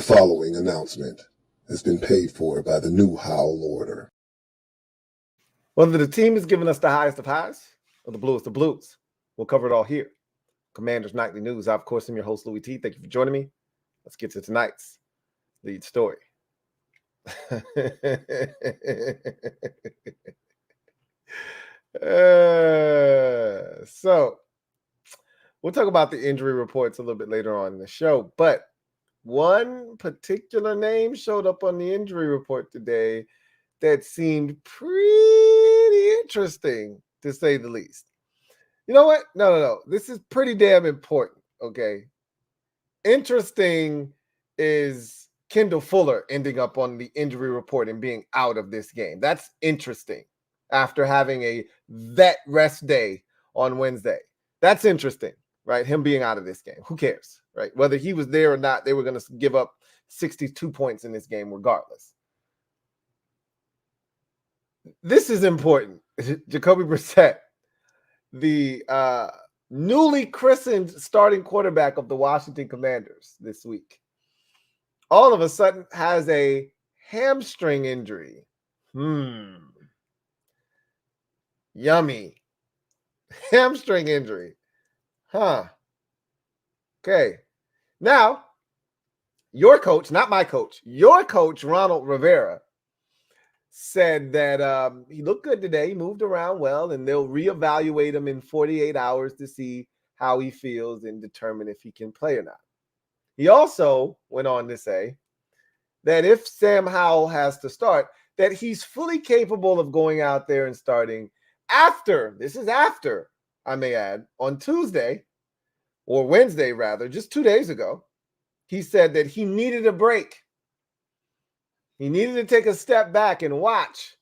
following announcement has been paid for by the new Howl Order. Whether the team is giving us the highest of highs or the bluest of blues, we'll cover it all here. Commanders Nightly News. I, of course, am your host, Louie T. Thank you for joining me. Let's get to tonight's lead story. So we'll talk about the injury reports a little bit later on in the show, but one particular name showed up on the injury report today that seemed pretty interesting, to say the least. You know what? No. This is pretty damn important, okay? Interesting is Kendall Fuller ending up on the injury report and being out of this game. That's interesting after having a vet rest day on Wednesday. That's interesting, right? Him being out of this game. Who cares, right? Whether he was there or not, they were going to give up 62 points in this game regardless. This is important. Jacoby Brissett, the newly christened starting quarterback of the Washington Commanders this week, all of a sudden has a hamstring injury. Yummy. Hamstring injury. Okay. Now, your coach, not my coach, your coach, Ronald Rivera, said that he looked good today. He moved around well, and they'll reevaluate him in 48 hours to see how he feels and determine if he can play or not. He also went on to say that if Sam Howell has to start, that he's fully capable of going out there and starting after, I may add, on Tuesday, or Wednesday rather, just 2 days ago, he said that he needed a break. He needed to take a step back and watch.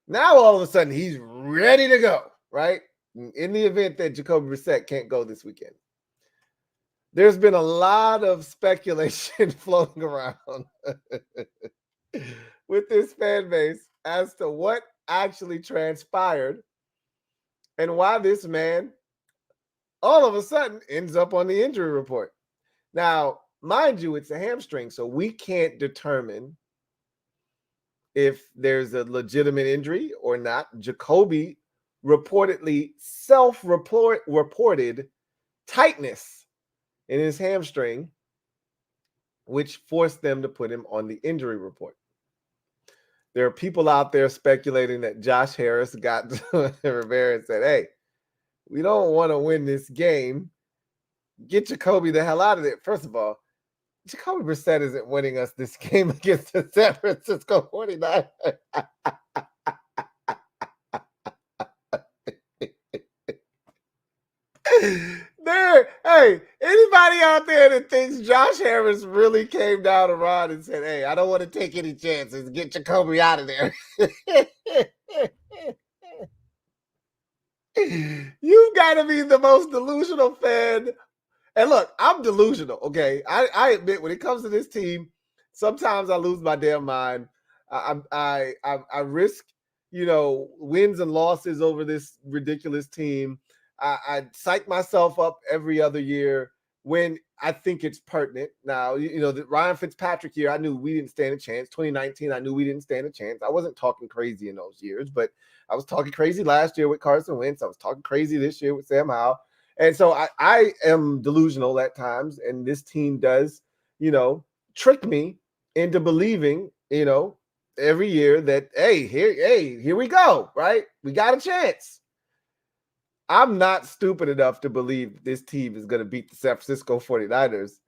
Now, all of a sudden, he's ready to go, right? In the event that Jacoby Brissett can't go this weekend. There's been a lot of speculation floating around with this fan base as to what actually transpired and why this man all of a sudden ends up on the injury report. Now, mind you, it's a hamstring, so we can't determine if there's a legitimate injury or not. Jacoby reportedly self-reported tightness in his hamstring, which forced them to put him on the injury report. There are people out there speculating that Josh Harris got to Rivera and said, hey, we don't want to win this game. Get Jacoby the hell out of there. First of all, Jacoby Brissett isn't winning us this game against the San Francisco 49ers. Hey, anybody out there that thinks Josh Harris really came down around and said, hey, I don't want to take any chances, get Jacoby out of there. You've got to be the most delusional fan. And look, I'm delusional, okay? I admit when it comes to this team, sometimes I lose my damn mind. I risk, wins and losses over this ridiculous team. I psych myself up every other year when I think it's pertinent. Now, the Ryan Fitzpatrick year, I knew we didn't stand a chance. 2019, I knew we didn't stand a chance. I wasn't talking crazy in those years, but I was talking crazy last year with Carson Wentz. I was talking crazy this year with Sam Howell. And so I am delusional at times, and this team does, trick me into believing, every year that, hey, here we go, right? We got a chance. I'm not stupid enough to believe this team is going to beat the San Francisco 49ers,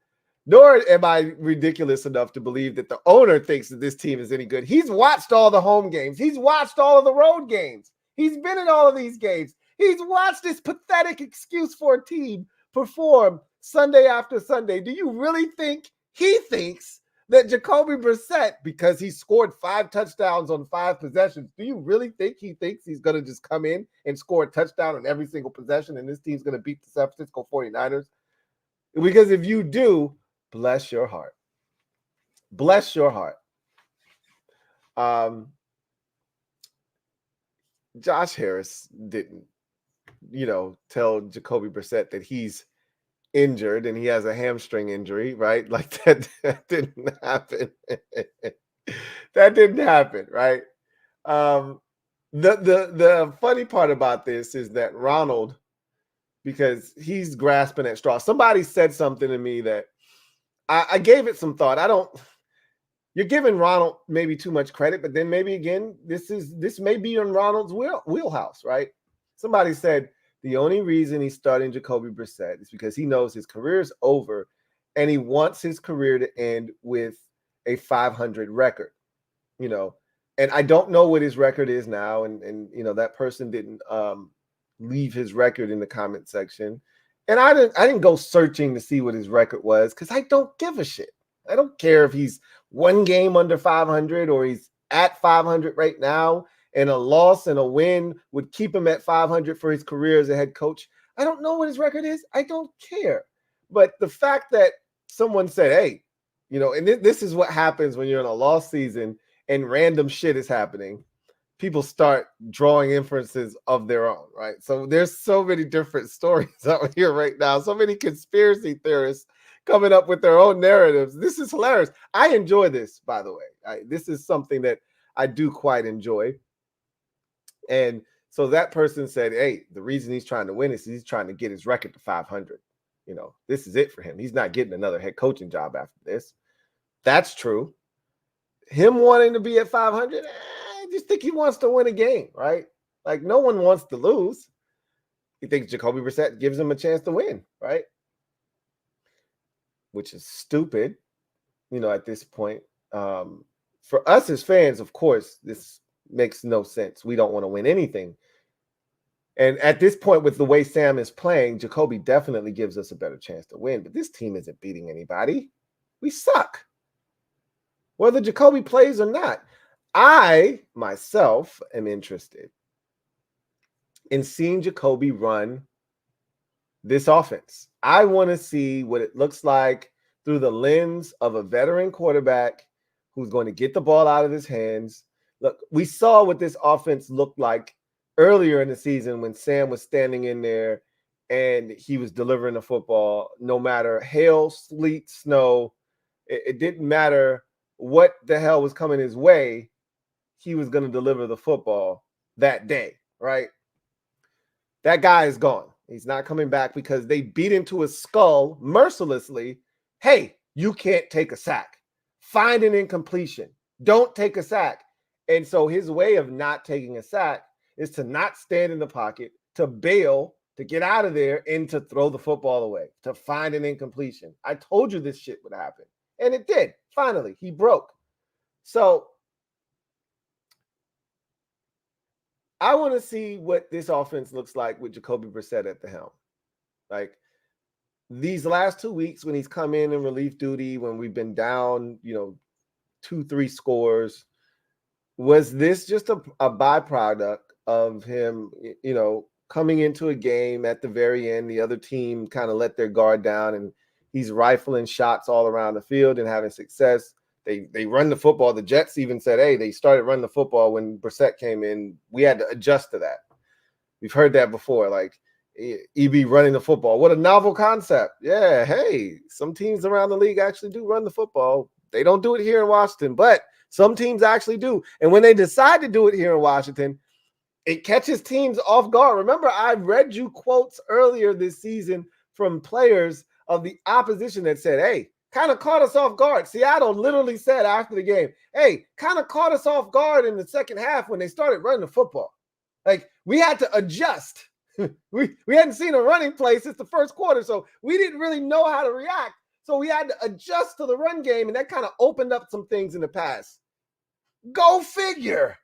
nor am I ridiculous enough to believe that the owner thinks that this team is any good. He's watched all the home games. He's watched all of the road games. He's been in all of these games. He's watched this pathetic excuse for a team perform Sunday after Sunday. Do you really think he thinks that Jacoby Brissett, because he scored 5 touchdowns on 5 possessions, do you really think he thinks he's going to just come in and score a touchdown on every single possession and this team's going to beat the San Francisco 49ers? Because if you do, bless your heart. Bless your heart. Josh Harris didn't, tell Jacoby Brissett that he's injured and he has a hamstring injury, right? Like that didn't happen. That didn't happen, right? The funny part about this is that Ronald, because he's grasping at straw. Somebody said something to me that I gave it some thought. You're giving Ronald maybe too much credit, but then maybe again, this may be in Ronald's wheelhouse, right? Somebody said the only reason he's starting Jacoby Brissett is because he knows his career is over and he wants his career to end with a 500 record, you know. And I don't know what his record is now. And you know, that person didn't leave his record in the comment section. And I didn't go searching to see what his record was because I don't give a shit. I don't care if he's one game under 500 or he's at 500 right now, and a loss and a win would keep him at 500 for his career as a head coach. I don't know what his record is. I don't care. But the fact that someone said, hey, you know, and this is what happens when you're in a lost season and random shit is happening. People start drawing inferences of their own, right? So there's so many different stories out here right now. So many conspiracy theorists coming up with their own narratives. This is hilarious. I enjoy this, by the way. This is something that I do quite enjoy. And so that person said, hey, the reason he's trying to win is he's trying to get his record to 500. You know, this is it for him. He's not getting another head coaching job after this. That's true. Him wanting to be at 500, I just think he wants to win a game, right? Like, no one wants to lose. He thinks Jacoby Brissett gives him a chance to win, right? Which is stupid, you know, at this point. For us as fans, of course, this makes no sense. We don't want to win anything. And at this point, with the way Sam is playing, Jacoby definitely gives us a better chance to win. But this team isn't beating anybody. We suck. Whether Jacoby plays or not. I, myself, am interested in seeing Jacoby run this offense. I want to see what it looks like through the lens of a veteran quarterback who's going to get the ball out of his hands. Look, we saw what this offense looked like earlier in the season when Sam was standing in there and he was delivering the football. No matter hail, sleet, snow, it didn't matter what the hell was coming his way, he was going to deliver the football that day, right? That guy is gone. He's not coming back because they beat into his skull mercilessly. Hey, you can't take a sack. Find an incompletion. Don't take a sack. And so his way of not taking a sack is to not stand in the pocket, to bail, to get out of there, and to throw the football away, to find an incompletion. I told you this shit would happen. And it did. Finally, he broke. So I want to see what this offense looks like with Jacoby Brissett at the helm. Like, these last 2 weeks when he's come in relief duty, when we've been down, 2-3 scores, was this just a byproduct of him, coming into a game at the very end? The other team kind of let their guard down and he's rifling shots all around the field and having success. They run the football. The Jets even said, hey, they started running the football when Brissett came in. We had to adjust to that. We've heard that before, like EB running the football. What a novel concept. Yeah, hey, some teams around the league actually do run the football. They don't do it here in Washington, but some teams actually do. And when they decide to do it here in Washington, it catches teams off guard. Remember, I read you quotes earlier this season from players of the opposition that said, hey, kind of caught us off guard. Seattle literally said after the game, hey, kind of caught us off guard in the second half when they started running the football. Like, we had to adjust. we hadn't seen a running play since the first quarter, so we didn't really know how to react. So we had to adjust to the run game, and that kind of opened up some things in the pass. Go figure.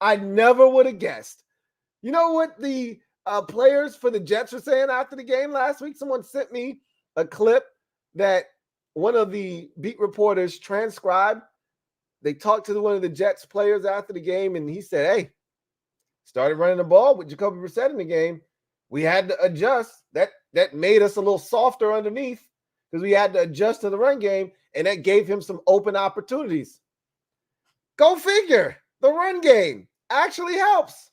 I never would have guessed. You know what the players for the Jets were saying after the game last week? Someone sent me a clip that one of the beat reporters transcribed. They talked to one of the Jets players after the game, and he said, hey, started running the ball with Jacoby Brissett in the game. We had to adjust. That made us a little softer underneath because we had to adjust to the run game, and that gave him some open opportunities. Go figure. The run game actually helps.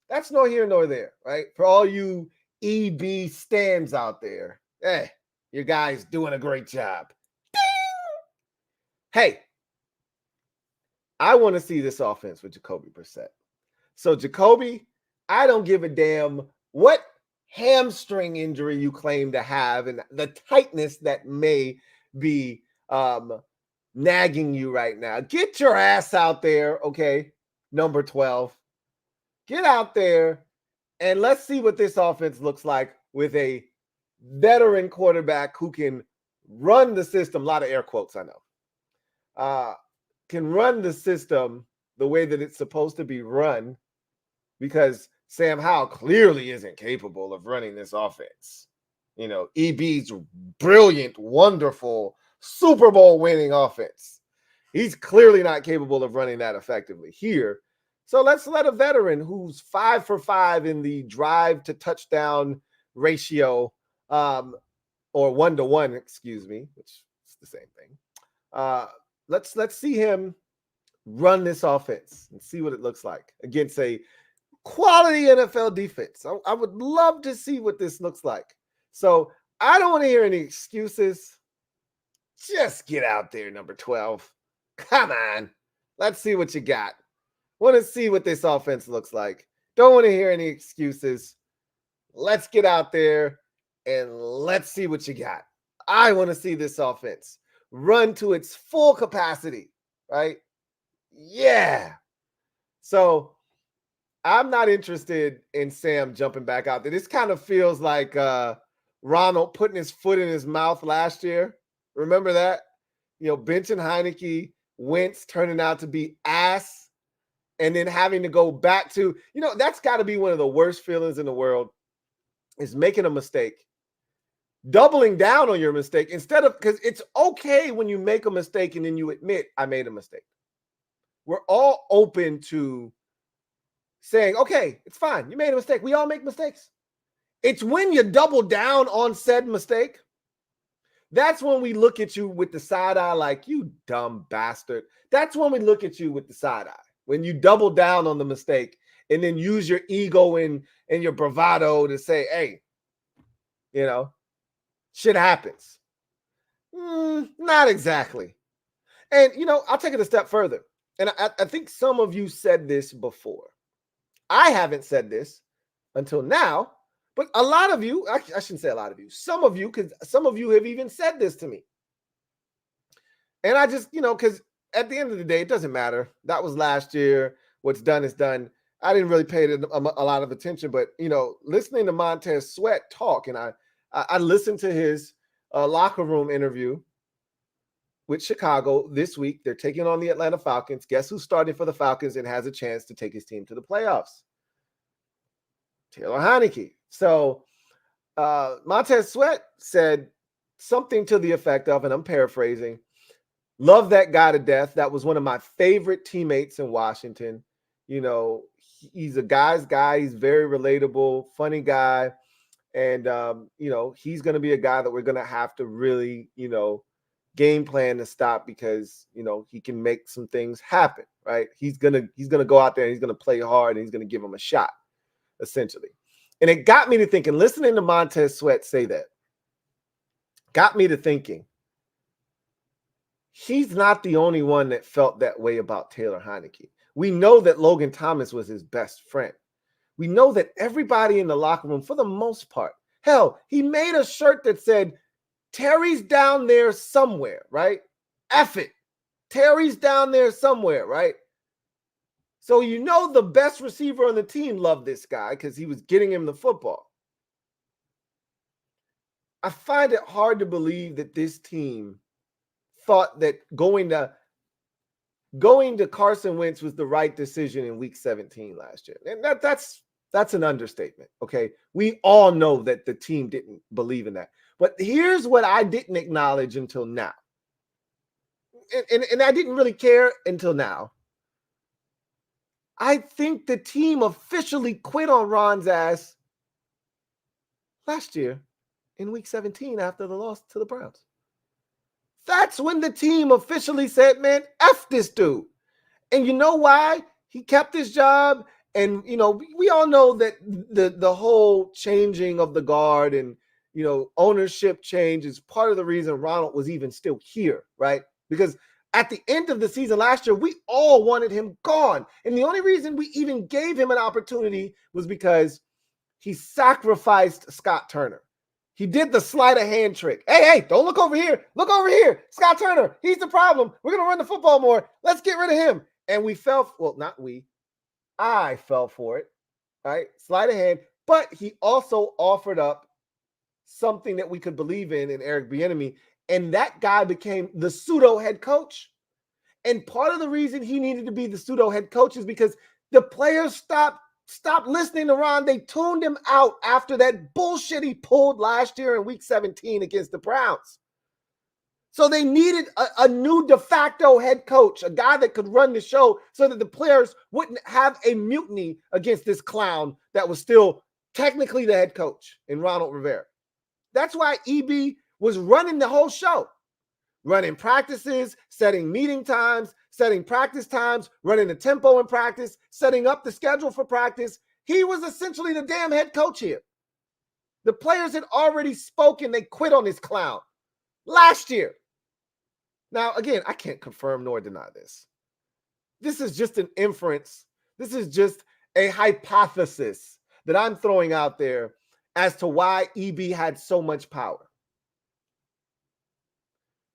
That's nor here nor there, right? For all you EB stands out there, Hey, your guy's doing a great job. Ding! Hey, I want to see this offense with Jacoby Brissett. So, Jacoby, I don't give a damn what hamstring injury you claim to have and the tightness that may be nagging you right now. Get your ass out there, okay? Number 12. Get out there and let's see what this offense looks like with a veteran quarterback who can run the system. A lot of air quotes, I know. Can run the system the way that it's supposed to be run, because Sam Howell clearly isn't capable of running this offense. You know, EB's brilliant, wonderful, Super Bowl winning offense. He's clearly not capable of running that effectively here. So let's let a veteran who's 5 for 5 in the drive to touchdown ratio, or 1-to-1, excuse me, which is the same thing. Let's see him run this offense and see what it looks like against a quality NFL defense. I would love to see what this looks like. So I don't want to hear any excuses. Just get out there, number 12. Come on. Let's see what you got. Want to see what this offense looks like. Don't want to hear any excuses. Let's get out there and let's see what you got. I want to see this offense run to its full capacity, right? Yeah. So I'm not interested in Sam jumping back out there. This kind of feels like Ronald putting his foot in his mouth last year. Remember that? You know, benching Heineke, Wentz turning out to be ass, and then having to go back to, you know, that's got to be one of the worst feelings in the world, is making a mistake, doubling down on your mistake instead of, because it's okay when you make a mistake and then you admit, I made a mistake. We're all open to saying, okay, it's fine. You made a mistake. We all make mistakes. It's when you double down on said mistake, that's when we look at you with the side eye like, you dumb bastard. That's when we look at you with the side eye. When you double down on the mistake and then use your ego and your bravado to say, hey, you know, shit happens. Not exactly. And, you know, I'll take it a step further. And I think some of you said this before. I haven't said this until now, but a lot of you, I shouldn't say a lot of you, some of you, because some of you have even said this to me. And I just, you know, because at the end of the day, it doesn't matter. That was last year. What's done is done. I didn't really pay it a lot of attention, but, you know, listening to Montez Sweat talk, and I listened to his locker room interview with Chicago this week. They're taking on the Atlanta Falcons. Guess who's starting for the Falcons and has a chance to take his team to the playoffs? Taylor Heineke. So Montez Sweat said something to the effect of, and I'm paraphrasing, love that guy to death. That was one of my favorite teammates in Washington. You know, he's a guy's guy. He's very relatable, funny guy. And, you know, he's going to be a guy that we're going to have to really, you know, game plan to stop, because, you know, he can make some things happen, right? He's going to go out there and he's going to play hard and he's going to give him a shot, essentially. And it got me to thinking, listening to Montez Sweat say that, got me to thinking, he's not the only one that felt that way about Taylor Heineke. We know that Logan Thomas was his best friend. We know that everybody in the locker room, for the most part, hell, he made a shirt that said, Terry's down there somewhere, right? F it. Terry's down there somewhere, right? So you know the best receiver on the team loved this guy because he was getting him the football. I find it hard to believe that this team thought that going to Carson Wentz was the right decision in week 17 last year. And that's an understatement, okay? We all know that the team didn't believe in that. But here's what I didn't acknowledge until now. And I didn't really care until now. I think the team officially quit on Ron's ass last year in week 17 after the loss to the Browns. That's when the team officially said, man, F this dude. And you know why? He kept his job. And, you know, we all know that the whole changing of the guard and, ownership change is part of the reason Ronald was even still here, right? Because at the end of the season last year, we all wanted him gone. And the only reason we even gave him an opportunity was because he sacrificed Scott Turner. He did the sleight of hand trick. Hey, don't look over here. Look over here. Scott Turner, he's the problem. We're going to run the football more. Let's get rid of him. And I fell for it, right? Sleight of hand. But he also offered up something that we could believe in Eric Bieniemy, and that guy became the pseudo head coach. And part of the reason he needed to be the pseudo head coach is because the players stopped listening to Ron. They tuned him out after that bullshit he pulled last year in week 17 against the Browns. So they needed a new de facto head coach, a guy that could run the show so that the players wouldn't have a mutiny against this clown that was still technically the head coach in Ronald Rivera. That's why EB was running the whole show, running practices, setting meeting times, setting practice times, running the tempo in practice, setting up the schedule for practice. He was essentially the damn head coach here. The players had already spoken. They quit on this clown last year. Now, again, I can't confirm nor deny this. This is just an inference. This is just a hypothesis that I'm throwing out there as to why EB had so much power.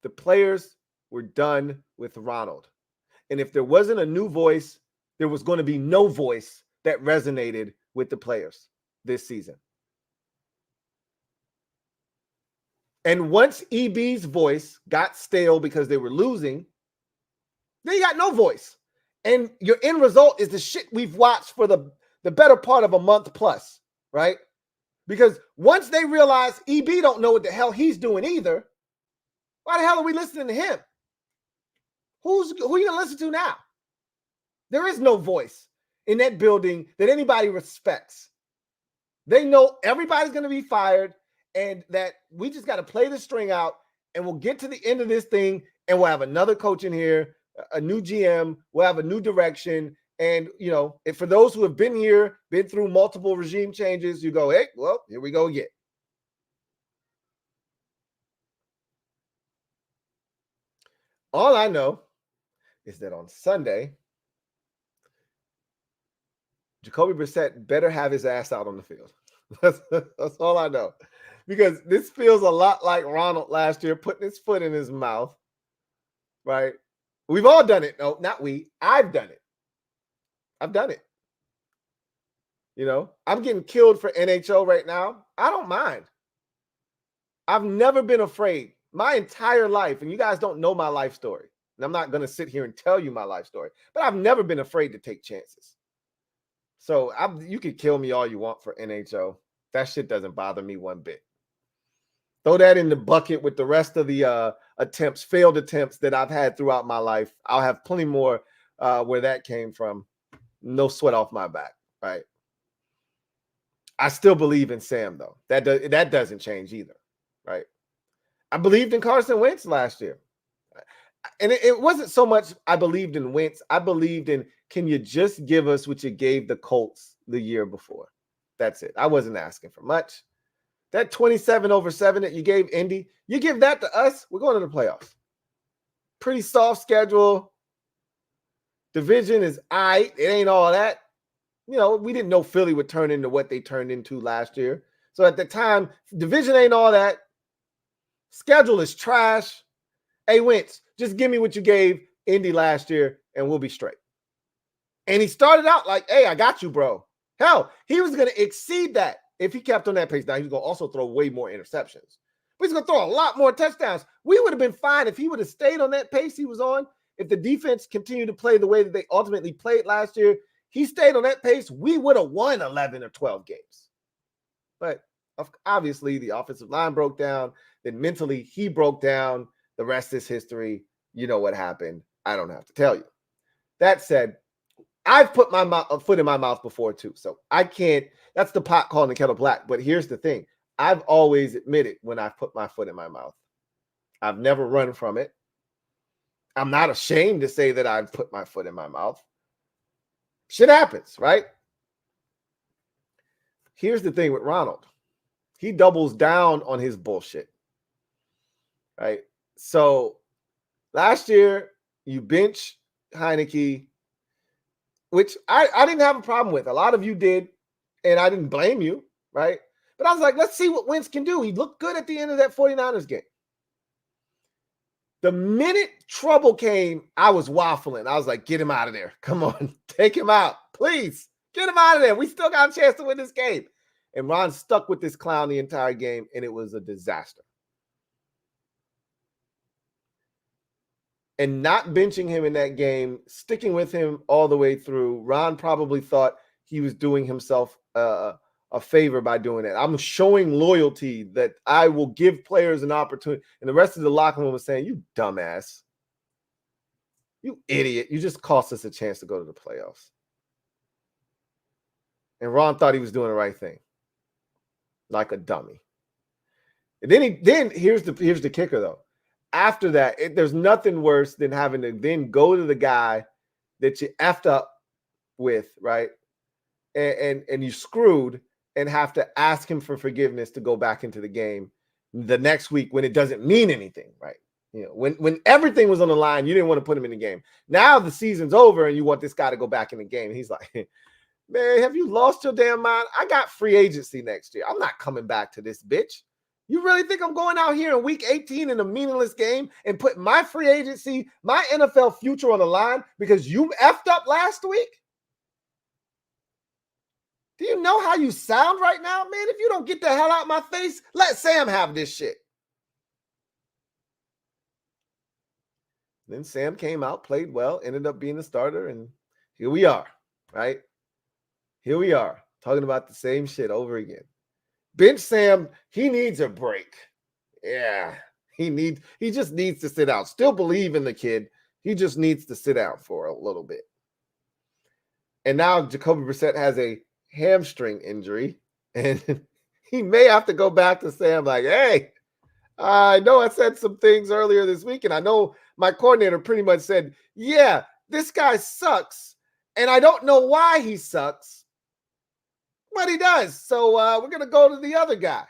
The players were done with Ronald. And if there wasn't a new voice, there was going to be no voice that resonated with the players this season. And once EB's voice got stale because they were losing, then you got no voice. And your end result is the shit we've watched for the better part of a month plus, right? Because once they realize EB don't know what the hell he's doing either, why the hell are we listening to him? Who are you going to listen to now? There is no voice in that building that anybody respects. They know everybody's going to be fired and that we just got to play the string out and we'll get to the end of this thing and we'll have another coach in here, a new GM, we'll have a new direction. And, if for those who have been here, been through multiple regime changes, you go, hey, well, here we go again. All I know is that on Sunday, Jacoby Brissett better have his ass out on the field. That's all I know. Because this feels a lot like Ronald last year, putting his foot in his mouth, right? We've all done it. No, not we. I've done it. I've done it. I'm getting killed for NHL right now. I don't mind. I've never been afraid my entire life, and you guys don't know my life story. And I'm not going to sit here and tell you my life story, but I've never been afraid to take chances. So you could kill me all you want for NHL. That shit doesn't bother me one bit. Throw that in the bucket with the rest of the failed attempts that I've had throughout my life. I'll have plenty more where that came from. No sweat off my back, right? I still believe in Sam, though. That doesn't change either, right? I believed in Carson Wentz last year. And it wasn't so much I believed in Wentz. I believed in, can you just give us what you gave the Colts the year before? That's it. I wasn't asking for much. That 27-7 that you gave Indy, you give that to us, we're going to the playoffs. Pretty soft schedule. Division is all right. It ain't all that. We didn't know Philly would turn into what they turned into last year. So at the time, division ain't all that. Schedule is trash. Hey, Wentz, just give me what you gave Indy last year and we'll be straight. And he started out like, hey, I got you, bro. Hell, he was going to exceed that if he kept on that pace. Now, he was going to also throw way more interceptions. But he's going to throw a lot more touchdowns. We would have been fine if he would have stayed on that pace he was on. If the defense continued to play the way that they ultimately played last year, he stayed on that pace, we would have won 11 or 12 games. But obviously, the offensive line broke down. Then mentally, he broke down. The rest is history. You know what happened. I don't have to tell you. That said, I've put my foot in my mouth before too. So I can't, that's the pot calling the kettle black. But here's the thing. I've always admitted when I've put my foot in my mouth. I've never run from it. I'm not ashamed to say that I've put my foot in my mouth. Shit happens, right? Here's the thing with Ronald. he doubles down on his bullshit. Right? So last year, you bench Heineke, which I didn't have a problem with. A lot of you did, and I didn't blame you, right? But I was like, let's see what Wentz can do. He looked good at the end of that 49ers game. The minute trouble came, I was waffling. I was like, get him out of there. Come on, take him out. Please, get him out of there. We still got a chance to win this game. And Ron stuck with this clown the entire game, and it was a disaster. And not benching him in that game, sticking with him all the way through, Ron probably thought he was doing himself a favor by doing that. I'm showing loyalty that I will give players an opportunity. And the rest of the locker room was saying, you dumbass. You idiot. You just cost us a chance to go to the playoffs. And Ron thought he was doing the right thing. Like a dummy. And then here's the kicker, though. After that, there's nothing worse than having to then go to the guy that you effed up with, right? And you screwed and have to ask him for forgiveness to go back into the game the next week when it doesn't mean anything, right? You know, when everything was on the line, you didn't want to put him in the game. Now the season's over and you want this guy to go back in the game. And he's like, man, have you lost your damn mind? I got free agency next year. I'm not coming back to this bitch. You really think I'm going out here in week 18 in a meaningless game and putting my free agency, my NFL future on the line because you effed up last week? Do you know how you sound right now, man? If you don't get the hell out of my face, let Sam have this shit. Then Sam came out, played well, ended up being the starter, and here we are, right? Here we are, talking about the same shit over again. Bench Sam, he needs a break. Yeah, he just needs to sit out. Still believe in the kid. He just needs to sit out for a little bit. And now Jacoby Brissett has a hamstring injury, and he may have to go back to Sam like, hey, I know I said some things earlier this week, and I know my coordinator pretty much said, yeah, this guy sucks, and I don't know why he sucks, but he does. So we're going to go to the other guy.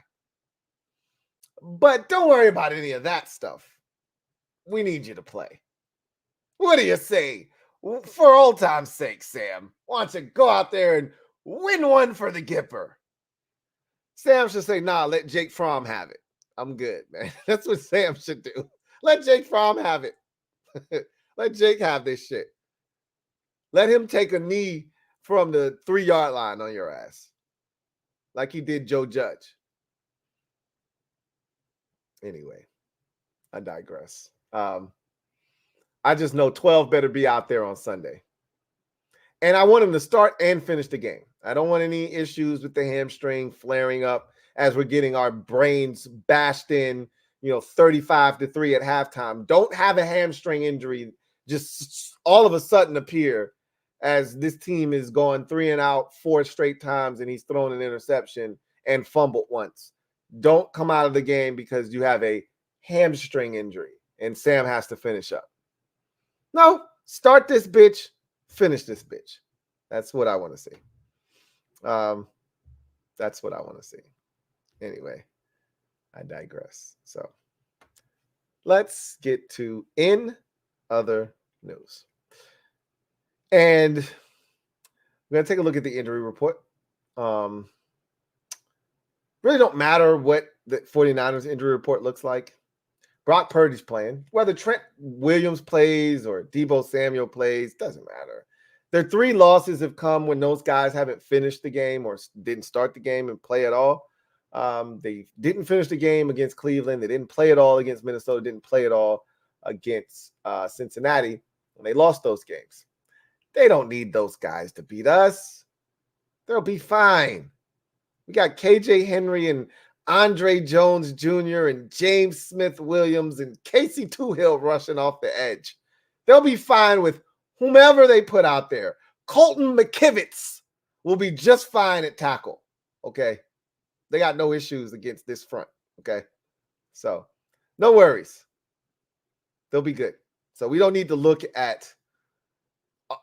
But don't worry about any of that stuff. We need you to play. What do you say? For old time's sake, Sam, why don't you go out there and win one for the Gipper? Sam should say, nah, let Jake Fromm have it. I'm good, man. That's what Sam should do. Let Jake Fromm have it. Let Jake have this shit. Let him take a knee from the 3-yard line on your ass. Like he did Joe Judge. Anyway, I digress. I just know 12 better be out there on Sunday. And I want him to start and finish the game. I don't want any issues with the hamstring flaring up as we're getting our brains bashed in, 35-3 at halftime. Don't have a hamstring injury just all of a sudden appear as this team is going 3 and out 4 straight times and he's thrown an interception and fumbled once. Don't come out of the game because you have a hamstring injury and Sam has to finish up. No, start this bitch, finish this bitch. That's what I want to see. That's what I want to see. Anyway, I digress. So let's get to in other news. And we're going to take a look at the injury report. Really don't matter what the 49ers injury report looks like. Brock Purdy's playing. Whether Trent Williams plays or Deebo Samuel plays, doesn't matter. Their 3 losses have come when those guys haven't finished the game or didn't start the game and play at all. They didn't finish the game against Cleveland. They didn't play at all against Minnesota. Didn't play at all against Cincinnati. And they lost those games. They don't need those guys to beat us. They'll be fine. We got KJ Henry and Andre Jones Jr. and James Smith-Williams and Casey Toohill rushing off the edge. They'll be fine with whomever they put out there. Colton McKivitz will be just fine at tackle, okay? They got no issues against this front, okay? So, no worries. They'll be good. So, we don't need to look at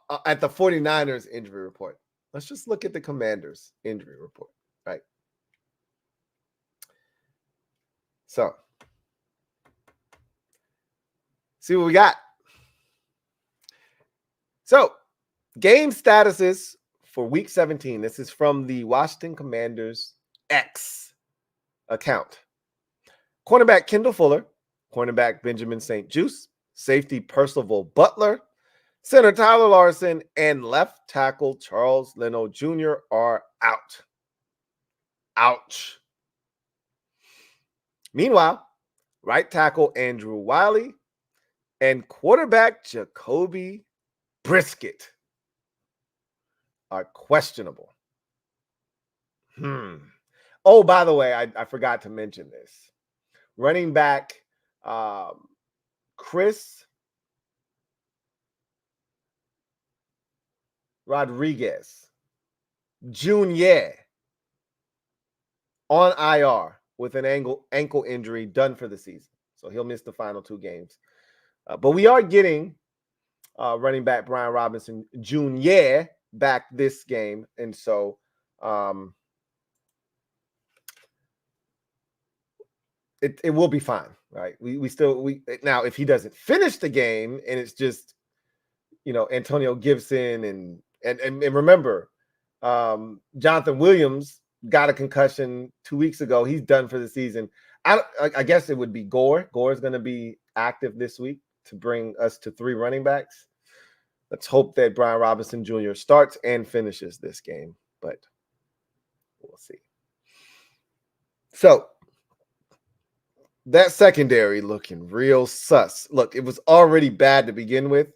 the 49ers injury report. Let's just look at the Commanders injury report, right? So, see what we got. So, game statuses for week 17. This is from the Washington Commanders X account. Cornerback Kendall Fuller, cornerback Benjamin St. Juste, safety Percival Butler, center Tyler Larson, and left tackle Charles Leno Jr. are out. Ouch. Meanwhile, right tackle Andrew Wiley and quarterback Jacoby Brissett are questionable. Oh, by the way, I forgot to mention this. Running back Chris Rodriguez Jr. on IR with an ankle injury, done for the season. So he'll miss the final 2 games. But we are getting running back Brian Robinson Jr. back this game. And so it will be fine, right? We now, if he doesn't finish the game and it's just, Antonio Gibson and remember, Jonathan Williams got a concussion 2 weeks ago. He's done for the season. I guess it would be Gore. Gore is going to be active this week to bring us to 3 running backs. Let's hope that Brian Robinson Jr. starts and finishes this game, but we'll see. So that secondary looking real sus. Look, it was already bad to begin with,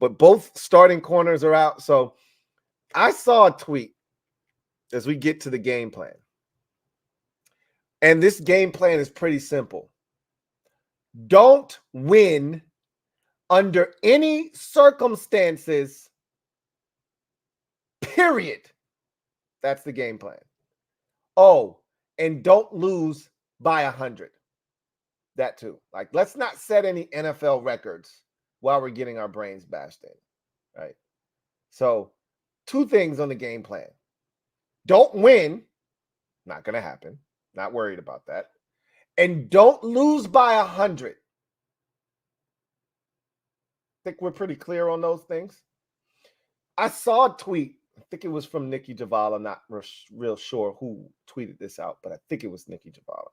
but both starting corners are out. So I saw a tweet as we get to the game plan. And this game plan is pretty simple. Don't win under any circumstances, period. That's the game plan. Oh, and don't lose by 100. That too. Like, let's not set any NFL records while we're getting our brains bashed in, right? So 2 things on the game plan. Don't win. Not going to happen. Not worried about that. And don't lose by 100. Think we're pretty clear on those things. I saw a tweet. I think it was from Nikki Javala. Not real sure who tweeted this out, but I think it was Nikki Javala.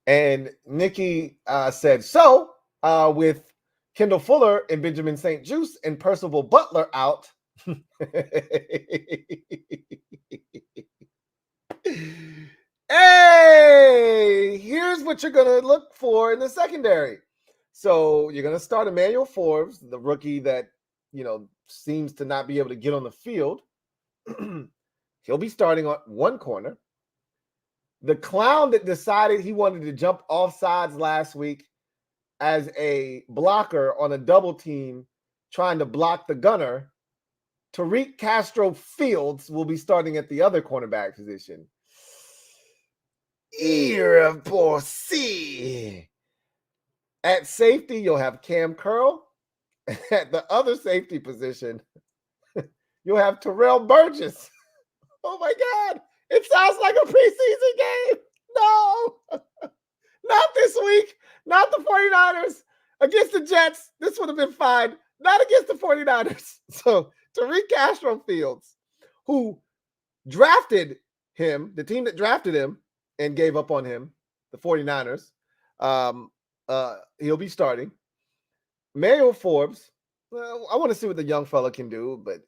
And Nikki said, so with Kendall Fuller and Benjamin St. Juste and Percival Butler out. Hey, here's what you're going to look for in the secondary. So you're going to start Emmanuel Forbes, the rookie that, seems to not be able to get on the field. He'll be starting on one corner. The clown that decided he wanted to jump off sides last week as a blocker on a double team trying to block the gunner, Tariq Castro Fields will be starting at the other cornerback position. At safety, you'll have Cam Curl. At the other safety position, you'll have Terrell Burgess. Oh my God. It sounds like a preseason game. No, not this week. Not the 49ers. Against the Jets, this would have been fine. Not against the 49ers. So Tariq Castro Fields, who drafted him, the team that drafted him and gave up on him, the 49ers, he'll be starting. Emmanuel Forbes, well, I want to see what the young fella can do, but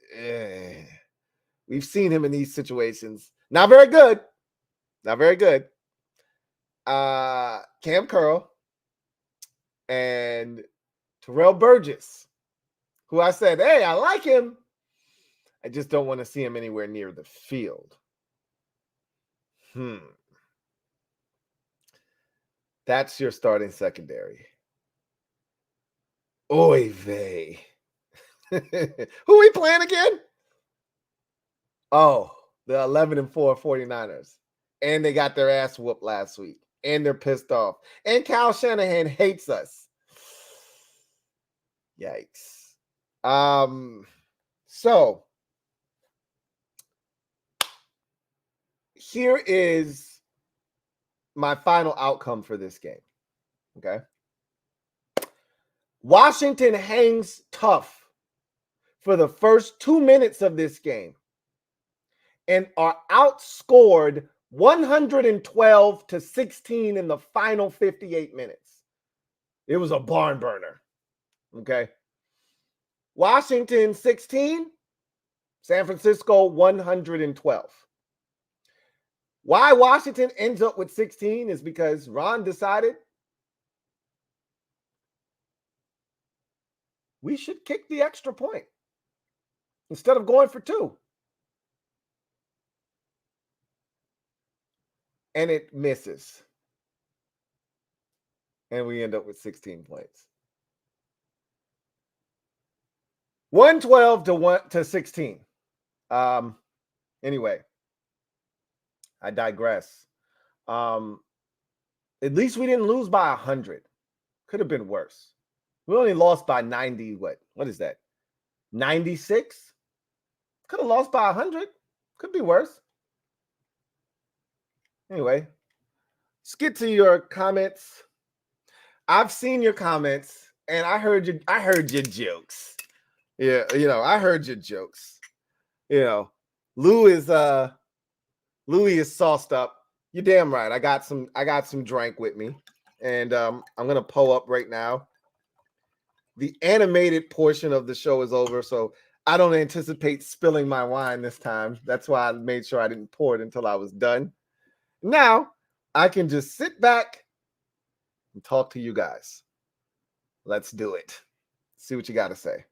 we've seen him in these situations. Not very good. Not very good. Cam Curl and Terrell Burgess, who I said, hey, I like him. I just don't want to see him anywhere near the field. That's your starting secondary. Oy vey. Who we playing again? Oh, the 11-4 49ers. And they got their ass whooped last week. And they're pissed off. And Kyle Shanahan hates us. Yikes. So here is my final outcome for this game. Okay. Washington hangs tough for the first 2 minutes of this game and are outscored 112-16 in the final 58 minutes. It was a barn burner. Okay. Washington 16, San Francisco 112. Why Washington ends up with 16 is because Ron decided we should kick the extra point instead of going for 2. And it misses. And we end up with 16 points. 112 to 16. Anyway, I digress. At least we didn't lose by 100. Could have been worse. We only lost by 90. What is that? 96? Could have lost by 100. Could be worse. Anyway, let's get to your comments. I've seen your comments and I heard your jokes. Yeah, I heard your jokes. Louie is sauced up. You're damn right. I got some drink with me. And I'm gonna pull up right now. The animated portion of the show is over, so I don't anticipate spilling my wine this time. That's why I made sure I didn't pour it until I was done. Now I can just sit back and talk to you guys. Let's do it. See what you got to say.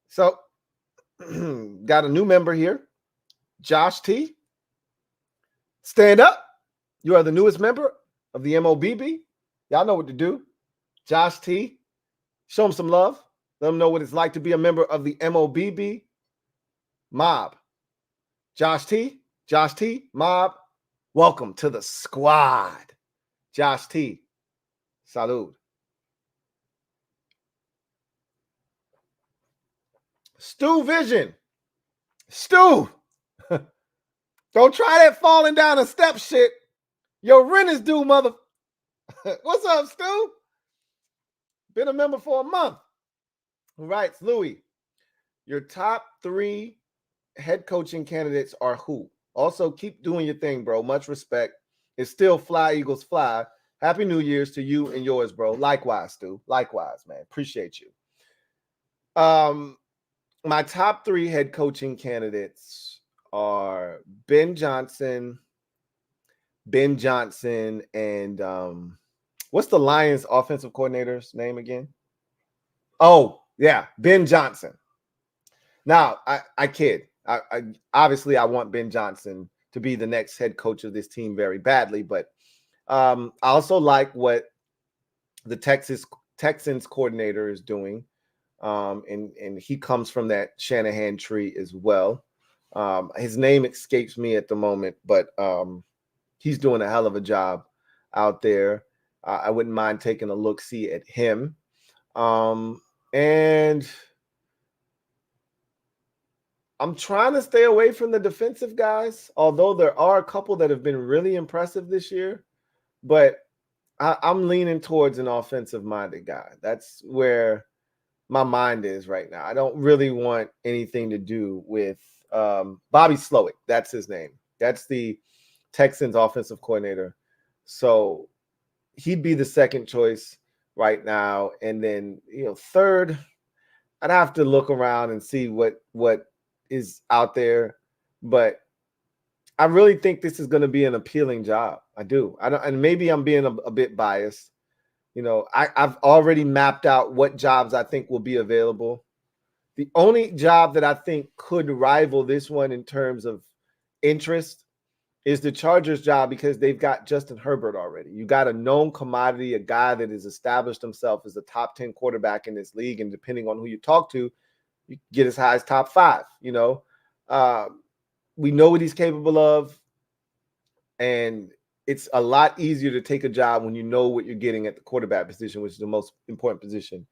So, got a new member here, Josh T. Stand up. You are the newest member of the MOBB. Y'all know what to do. Josh T. Show him some love. Let him know what it's like to be a member of the MOBB mob. Josh T. Mob. Welcome to the squad. Josh T. Salud. Stu Vision. Stu. Don't try that falling down a step shit. Your rent is due, mother. What's up, Stu? Been a member for a month. Who writes, Louie, your top 3 head coaching candidates are who? Also, keep doing your thing, bro. Much respect. It's still fly, Eagles, fly. Happy New Year's to you and yours, bro. Likewise, Stu. Likewise, man. Appreciate you. My top 3 head coaching candidates are Ben Johnson, and what's the Lions offensive coordinator's name again? Oh, yeah, Ben Johnson. Now, I kid. I obviously I want Ben Johnson to be the next head coach of this team very badly, but I also like what the Texans coordinator is doing. And he comes from that Shanahan tree as well. His name escapes me at the moment, but he's doing a hell of a job out there. I wouldn't mind taking a look-see at him. And I'm trying to stay away from the defensive guys, although there are a couple that have been really impressive this year. But I'm leaning towards an offensive-minded guy. That's where my mind is right now. I don't really want anything to do with Bobby Slowick. That's his name. That's the Texans offensive coordinator. So he'd be the second choice right now. And then, third, I'd have to look around and see what is out there. But I really think this is going to be an appealing job. I do. And maybe I'm being a bit biased. I've already mapped out what jobs I think will be available. The only job that I think could rival this one in terms of interest is the Chargers job, because they've got Justin Herbert already. You got a known commodity, a guy that has established himself as a top 10 quarterback in this league. And depending on who you talk to, you get as high as top 5. We know what he's capable of. And it's a lot easier to take a job when you know what you're getting at the quarterback position, which is the most important position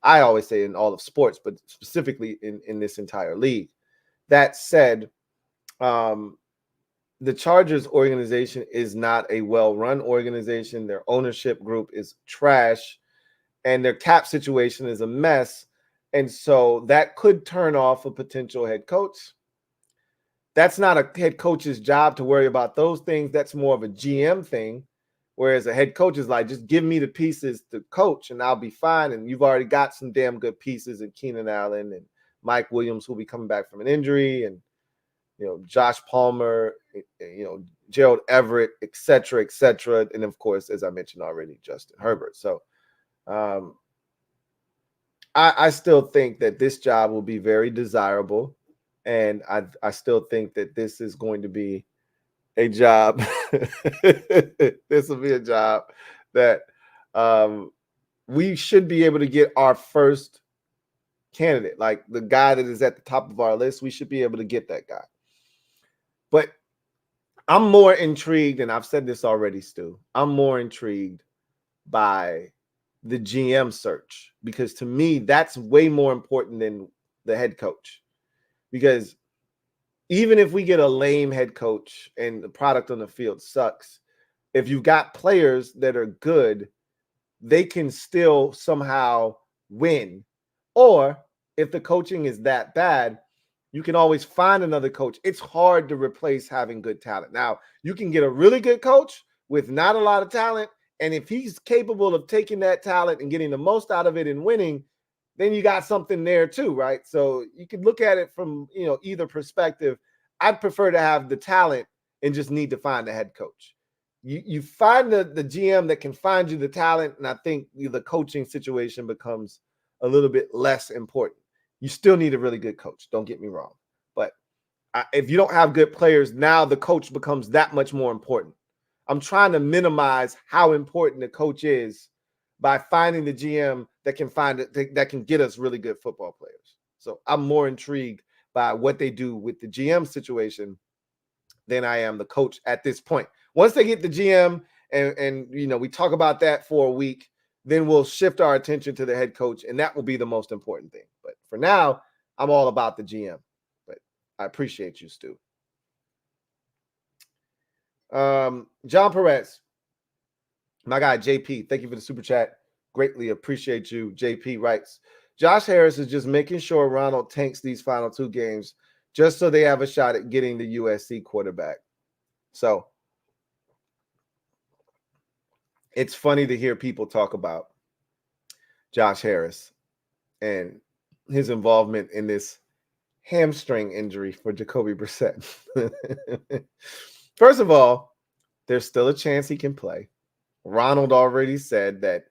I always say in all of sports, but specifically in this entire league. That said, the Chargers organization is not a well-run organization. Their ownership group is trash, and their cap situation is a mess. And so that could turn off a potential head coach. That's not a head coach's job to worry about those things. That's more of a GM thing. Whereas a head coach is like, just give me the pieces to coach and I'll be fine. And you've already got some damn good pieces in Keenan Allen and Mike Williams, who'll be coming back from an injury, and Josh Palmer, Gerald Everett, et cetera, and of course, as I mentioned already, Justin Herbert. So I still think that this job will be very desirable, and I still think that this is going to be a job. This will be a job that we should be able to get our first candidate, like the guy that is at the top of our list. We should be able to get that guy. But I'm more intrigued, and I've said this already, Stu. I'm more intrigued by the GM search, because to me, that's way more important than the head coach. Because even if we get a lame head coach and the product on the field sucks, if you've got players that are good, they can still somehow win. Or if the coaching is that bad, you can always find another coach. It's hard to replace having good talent. Now, you can get a really good coach with not a lot of talent, and if he's capable of taking that talent and getting the most out of it and winning, then you got something there too, right? So you could look at it from either perspective. I'd prefer to have the talent and just need to find a head coach. You find the GM that can find you the talent, and I think the coaching situation becomes a little bit less important. You still need a really good coach, don't get me wrong. But if you don't have good players, now the coach becomes that much more important. I'm trying to minimize how important the coach is by finding the GM that can get us really good football players. So I'm more intrigued by what they do with the GM situation than I am the coach at this point. Once they get the GM and we talk about that for a week, then we'll shift our attention to the head coach, and that will be the most important thing. But for now, I'm all about the GM. But I appreciate you, Stu. John Perez, my guy JP, thank you for the super chat. Greatly appreciate you. JP writes, Josh Harris is just making sure Ronald tanks these final 2 games just so they have a shot at getting the USC quarterback. So it's funny to hear people talk about Josh Harris and his involvement in this hamstring injury for Jacoby Brissett. First of all, there's still a chance he can play. Ronald already said that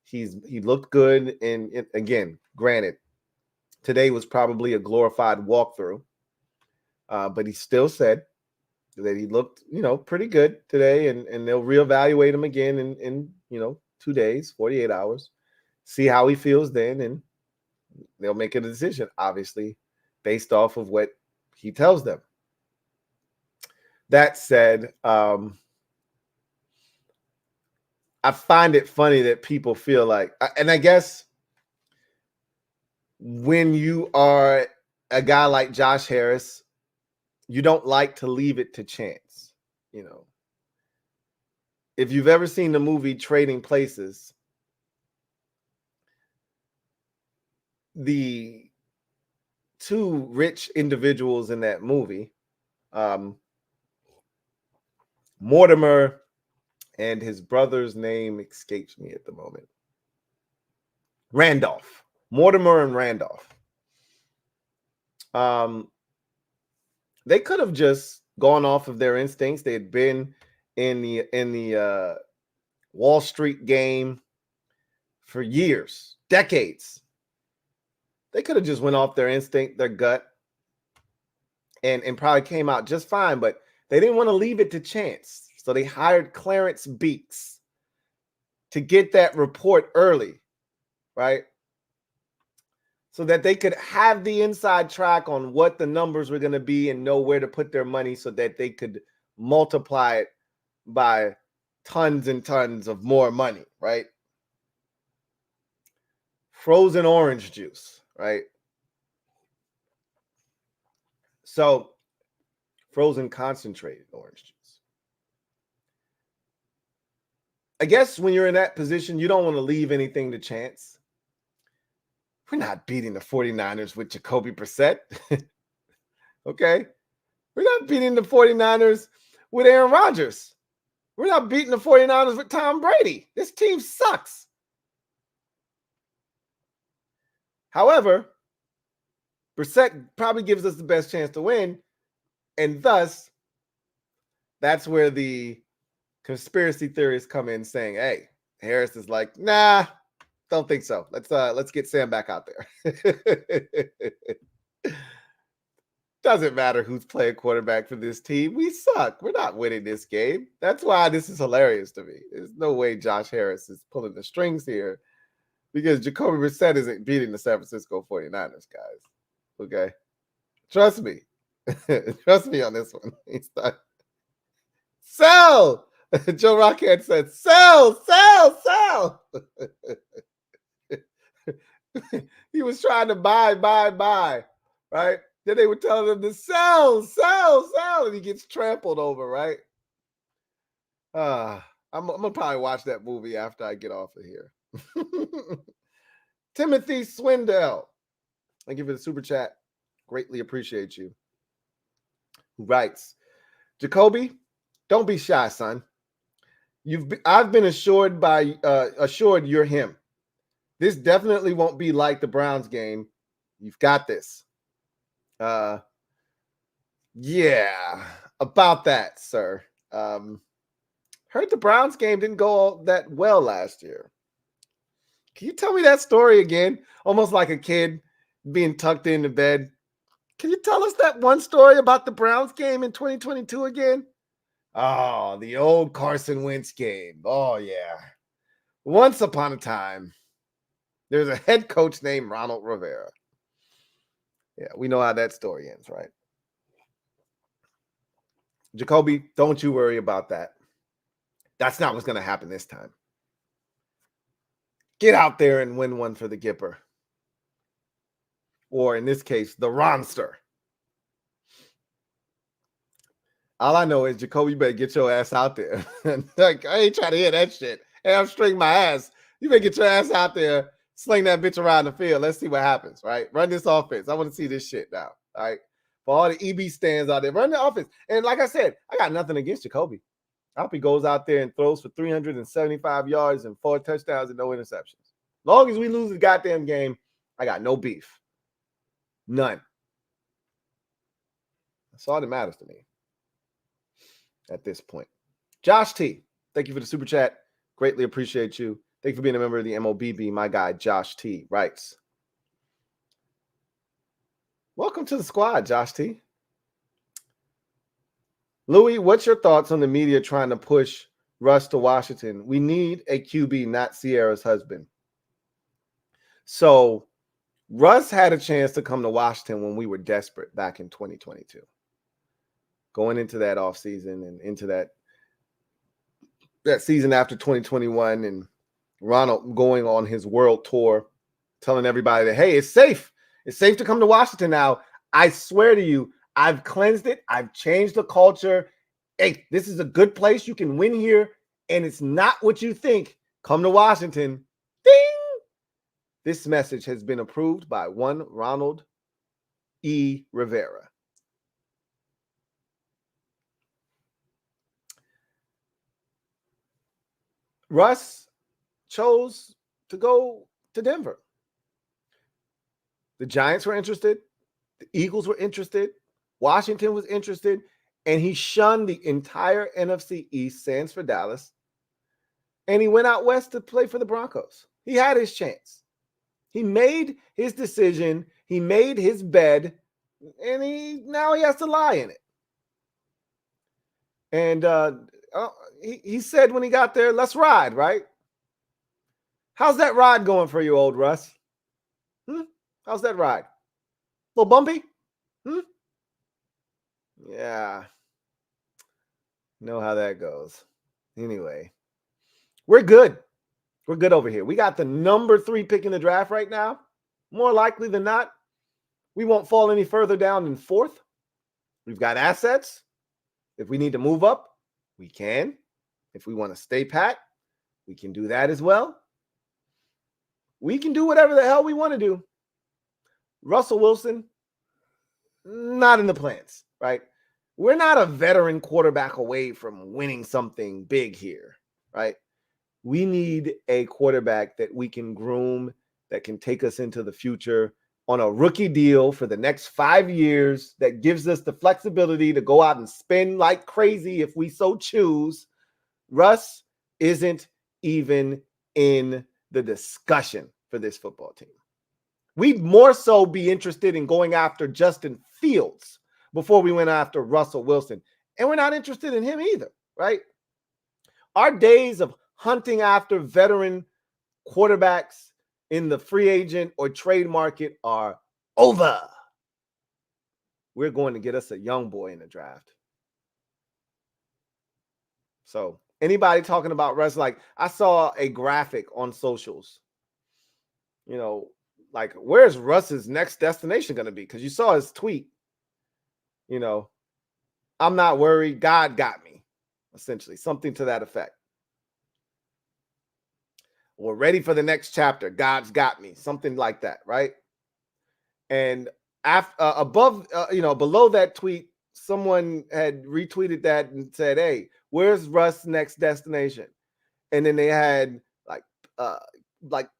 he looked good, and again, granted, today was probably a glorified walkthrough, but he still said that he looked, pretty good today, and they'll reevaluate him again in 2 days, 48 hours, see how he feels then, and they'll make a decision, obviously, based off of what he tells them. That said, I find it funny that people feel like, and I guess when you are a guy like Josh Harris, you don't like to leave it to chance. If you've ever seen the movie Trading Places, the 2 rich individuals in that movie, Mortimer, and his brother's name escapes me at the moment. Randolph. Mortimer and Randolph. They could have just gone off of their instincts. They had been in the Wall Street game for years, decades. They could have just went off their instinct, their gut, and probably came out just fine, but they didn't want to leave it to chance. So they hired Clarence Beeks to get that report early, right? So that they could have the inside track on what the numbers were going to be and know where to put their money so that they could multiply it by tons and tons of more money, right? Frozen orange juice, right? So frozen concentrated orange juice. I guess when you're in that position, you don't want to leave anything to chance. We're not beating the 49ers with Jacoby Brissett. Okay? We're not beating the 49ers with Aaron Rodgers. We're not beating the 49ers with Tom Brady. This team sucks. However, Brissett probably gives us the best chance to win, and thus, that's where the conspiracy theorists come in saying, hey, Harris is like, nah, don't think so. Let's get Sam back out there. Doesn't matter who's playing quarterback for this team. We suck. We're not winning this game. That's why this is hilarious to me. There's no way Josh Harris is pulling the strings here because Jacoby Brissett isn't beating the San Francisco 49ers, guys. Okay? Trust me. Trust me on this one. He's not. Sell! Joe Rockhead said, sell, sell, sell. He was trying to buy, right? Then they were telling him to sell, and he gets trampled over, right? I'm gonna probably watch that movie after I get off of here. Timothy Swindell, thank you for the super chat. Greatly appreciate you. Who writes, Jacoby, don't be shy, son. I've been assured you're him. This definitely won't be like the Browns game. You've got this. Yeah, about that, sir. Heard the Browns game didn't go all that well last year. Can you tell me that story again? Almost like a kid being tucked into bed. Can you tell us that one story about the Browns game in 2022 again? Oh, the old Carson Wentz game. Oh, yeah. Once upon a time, there's a head coach named Ronald Rivera. Yeah, we know how that story ends, right? Jacoby, don't you worry about that. That's not what's going to happen this time. Get out there and win one for the Gipper. Or in this case, the Ronster. All I know is, Jacoby, you better get your ass out there. Like, I ain't trying to hear that shit. Hamstring my ass. You better get your ass out there, sling that bitch around the field. Let's see what happens, right? Run this offense. I want to see this shit now, all right? For all the EB stands out there, run the offense. And like I said, I got nothing against Jacoby. I hope he goes out there and throws for 375 yards and 4 touchdowns and no interceptions. As long as we lose the goddamn game, I got no beef. None. That's all that matters to me at this point. Josh T, thank you for the super chat. Greatly appreciate you. Thank you for being a member of the MOBB. My guy, Josh T, writes, welcome to the squad, Josh T. Louie, what's your thoughts on the media trying to push Russ to Washington? We need a QB, not Sierra's husband. So Russ had a chance to come to Washington when we were desperate back in 2022. Going into that offseason and into that season after 2021, and Ronald going on his world tour, telling everybody that, hey, it's safe. It's safe to come to Washington now. I swear to you, I've cleansed it. I've changed the culture. Hey, this is a good place. You can win here, and it's not what you think. Come to Washington. Ding! This message has been approved by one Ronald E. Rivera. Russ chose to go to Denver. The Giants were interested. The Eagles were interested. Washington was interested. And he shunned the entire NFC East, sans for Dallas. And he went out west to play for the Broncos. He had his chance. He made his decision. He made his bed. And now he has to lie in it. And he said when he got there, let's ride, right? How's that ride going for you, old Russ? How's that ride? A little bumpy? Yeah. Know how that goes. Anyway, we're good. We're good over here. We got the number 3 pick in the draft right now. More likely than not, we won't fall any further down than 4th. We've got assets. If we need to move up, we can. If we want to stay pat, we can do that as well. We can do whatever the hell we want to do. Russell Wilson, not in the plans, right? We're not a veteran quarterback away from winning something big here, right? We need a quarterback that we can groom, that can take us into the future on a rookie deal for the next 5 years, that gives us the flexibility to go out and spend like crazy if we so choose. Russ isn't even in the discussion for this football team. We'd more so be interested in going after Justin Fields before we went after Russell Wilson. And we're not interested in him either, right? Our days of hunting after veteran quarterbacks in the free agent or trade market are over. We're going to get us a young boy in the draft. So anybody talking about Russ, like I saw a graphic on socials, like where's Russ's next destination going to be? Because you saw his tweet, I'm not worried. God got me, essentially, something to that effect. We're ready for the next chapter. God's got me, something like that, right? And below that tweet, someone had retweeted that and said, "Hey, where's Russ' next destination?" And then they had like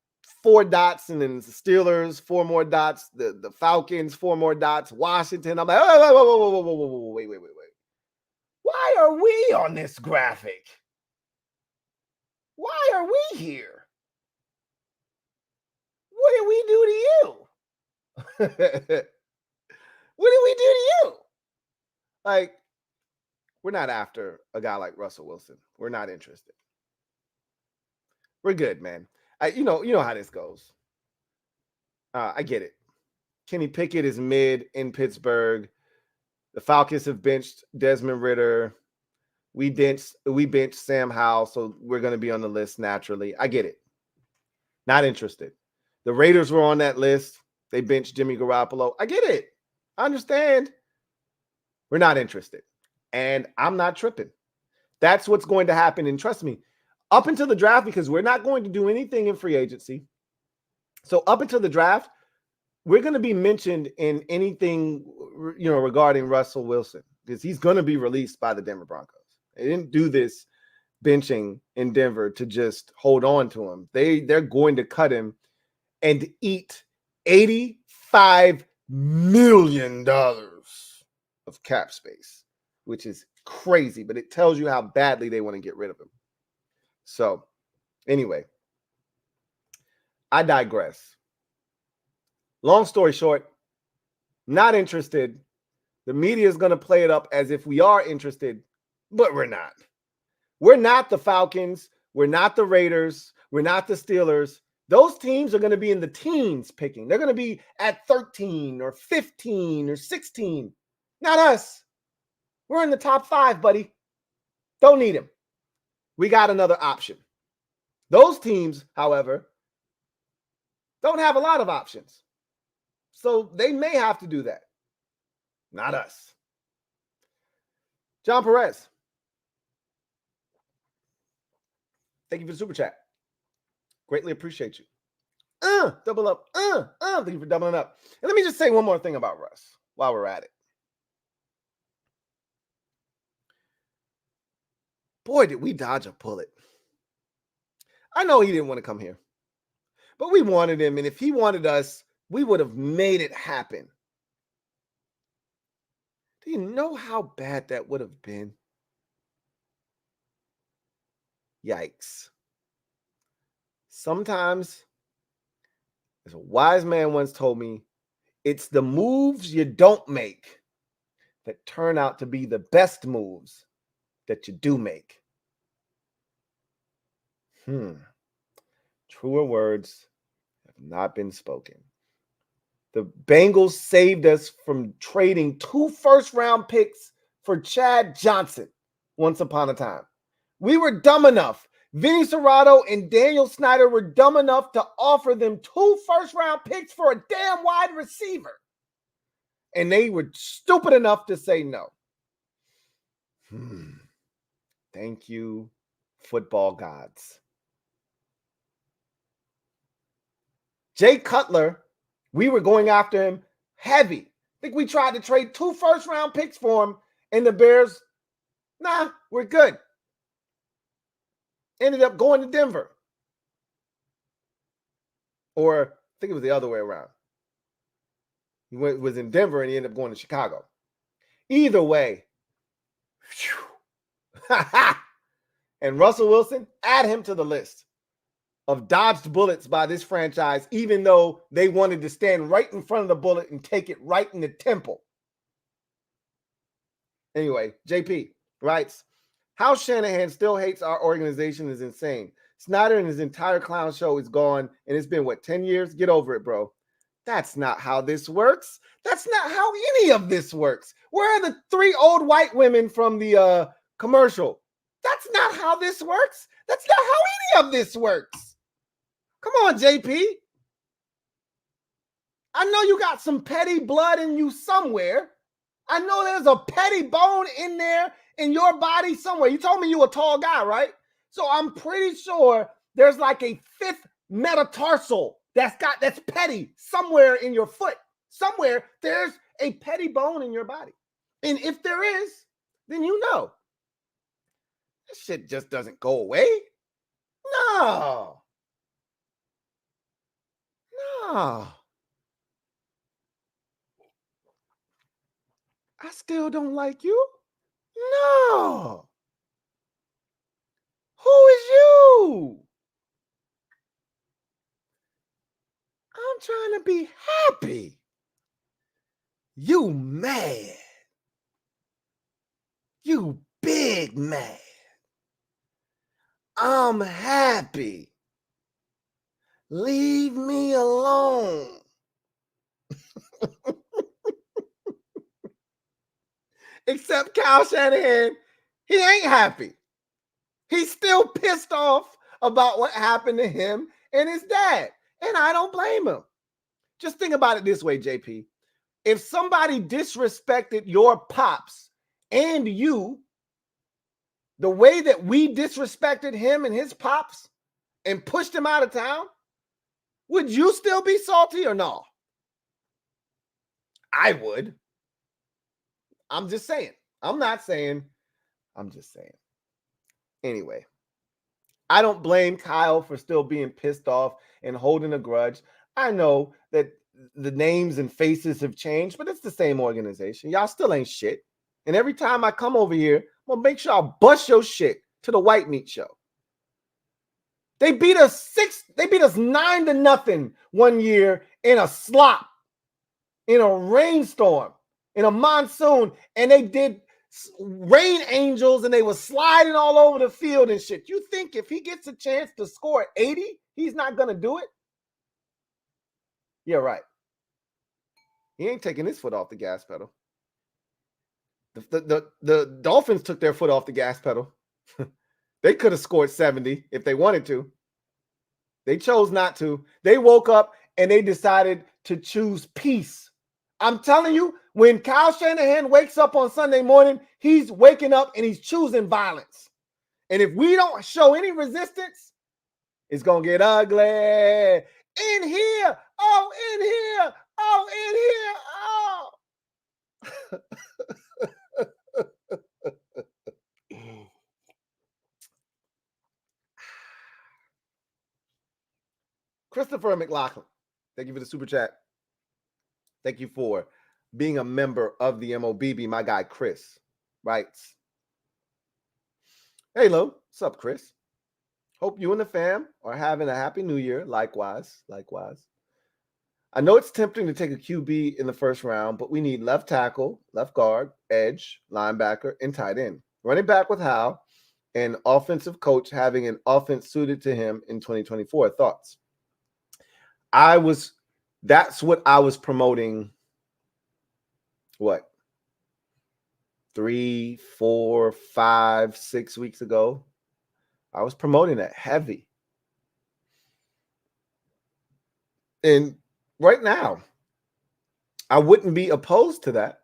4 dots, and then the Steelers 4 more dots, the Falcons 4 more dots, Washington. I'm like, whoa, wait. Why are we on this graphic? Why are we here? What did we do to you? What did we do to you? Like, we're not after a guy like Russell Wilson. We're not interested. We're good, man. You know how this goes. I get it. Kenny Pickett is mid in Pittsburgh. The Falcons have benched Desmond Ridder. We benched Sam Howell, so we're going to be on the list naturally. I get it. Not interested. The Raiders were on that list. They benched Jimmy Garoppolo. I get it. I understand. We're not interested. And I'm not tripping. That's what's going to happen. And trust me, up until the draft, because we're not going to do anything in free agency. So up until the draft, we're going to be mentioned in anything, regarding Russell Wilson, because he's going to be released by the Denver Broncos. They didn't do this benching in Denver to just hold on to him. They're going to cut him and eat $85 million of cap space, which is crazy, but it tells you how badly they want to get rid of him. So anyway, I digress. Long story short, not interested. The media is going to play it up as if we are interested, but we're not. We're not the Falcons. We're not the Raiders. We're not the Steelers. Those teams are going to be in the teens picking. They're going to be at 13 or 15 or 16. Not us. We're in the top 5, buddy. Don't need him. We got another option. Those teams, however, don't have a lot of options. So they may have to do that. Not us. John Perez. Thank you for the super chat. Greatly appreciate you. Double up. Thank you for doubling up. And let me just say one more thing about Russ while we're at it. Boy, did we dodge a bullet. I know he didn't want to come here, but we wanted him. And if he wanted us, we would have made it happen. Do you know how bad that would have been? Yikes. Sometimes, as a wise man once told me, it's the moves you don't make that turn out to be the best moves that you do make. Truer words have not been spoken. The Bengals saved us from trading 2 first-round picks for Chad Johnson once upon a time. We were dumb enough. Vinny Serrato and Daniel Snyder were dumb enough to offer them 2 first-round picks for a damn wide receiver. And they were stupid enough to say no. Thank you, football gods. Jay Cutler, we were going after him heavy. I think we tried to trade 2 first-round picks for him, and the Bears, nah, we're good. Ended up going to Denver. Or I think it was the other way around. He was in Denver and he ended up going to Chicago. Either way. And Russell Wilson, add him to the list of dodged bullets by this franchise, even though they wanted to stand right in front of the bullet and take it right in the temple. Anyway, JP writes, how Shanahan still hates our organization is insane. Snyder and his entire clown show is gone, and it's been, 10 years? Get over it, bro. That's not how this works. That's not how any of this works. Where are the 3 old white women from the commercial? That's not how this works. That's not how any of this works. Come on, JP. I know you got some petty blood in you somewhere. I know there's a petty bone in there in your body somewhere. You told me you were a tall guy, right? So I'm pretty sure there's like a 5th metatarsal that's petty somewhere in your foot. Somewhere there's a petty bone in your body. And if there is, then you know. This shit just doesn't go away. No. I still don't like you. No. Who is you? I'm trying to be happy. You mad. You big mad. I'm happy. Leave me alone. Except Kyle Shanahan, he ain't happy. He's still pissed off about what happened to him and his dad. And I don't blame him. Just think about it this way, JP. If somebody disrespected your pops and you, the way that we disrespected him and his pops and pushed him out of town, would you still be salty or no? I would. I'm just saying. I'm not saying. I'm just saying. Anyway, I don't blame Kyle for still being pissed off and holding a grudge. I know that the names and faces have changed, but it's the same organization. Y'all still ain't shit. And every time I come over here, I'm going to make sure I bust your shit to the White Meat Show. They beat us 9-0 one year in a slop, in a rainstorm, in a monsoon, and they did rain angels and they were sliding all over the field and shit. You think if he gets a chance to score 80, he's not going to do it? Yeah, right. He ain't taking his foot off the gas pedal. The Dolphins took their foot off the gas pedal. They could have scored 70 if they wanted to. They chose not to. They woke up and they decided to choose peace. I'm telling you, when Kyle Shanahan wakes up on Sunday morning, he's waking up and he's choosing violence. And if we don't show any resistance, it's going to get ugly. In here. Oh, in here. Oh, in here. Oh. Christopher McLaughlin, thank you for the super chat. Thank you for being a member of the MOBB. My guy Chris writes, hey, Lou. What's up, Chris? Hope you and the fam are having a happy new year. Likewise. I know it's tempting to take a QB in the first round, but we need left tackle, left guard, edge, linebacker, and tight end. Running back with Hal, and offensive coach having an offense suited to him in 2024. Thoughts? That's what I was promoting. What? 3, 4, 5, 6 weeks ago. I was promoting that heavy. And right now, I wouldn't be opposed to that.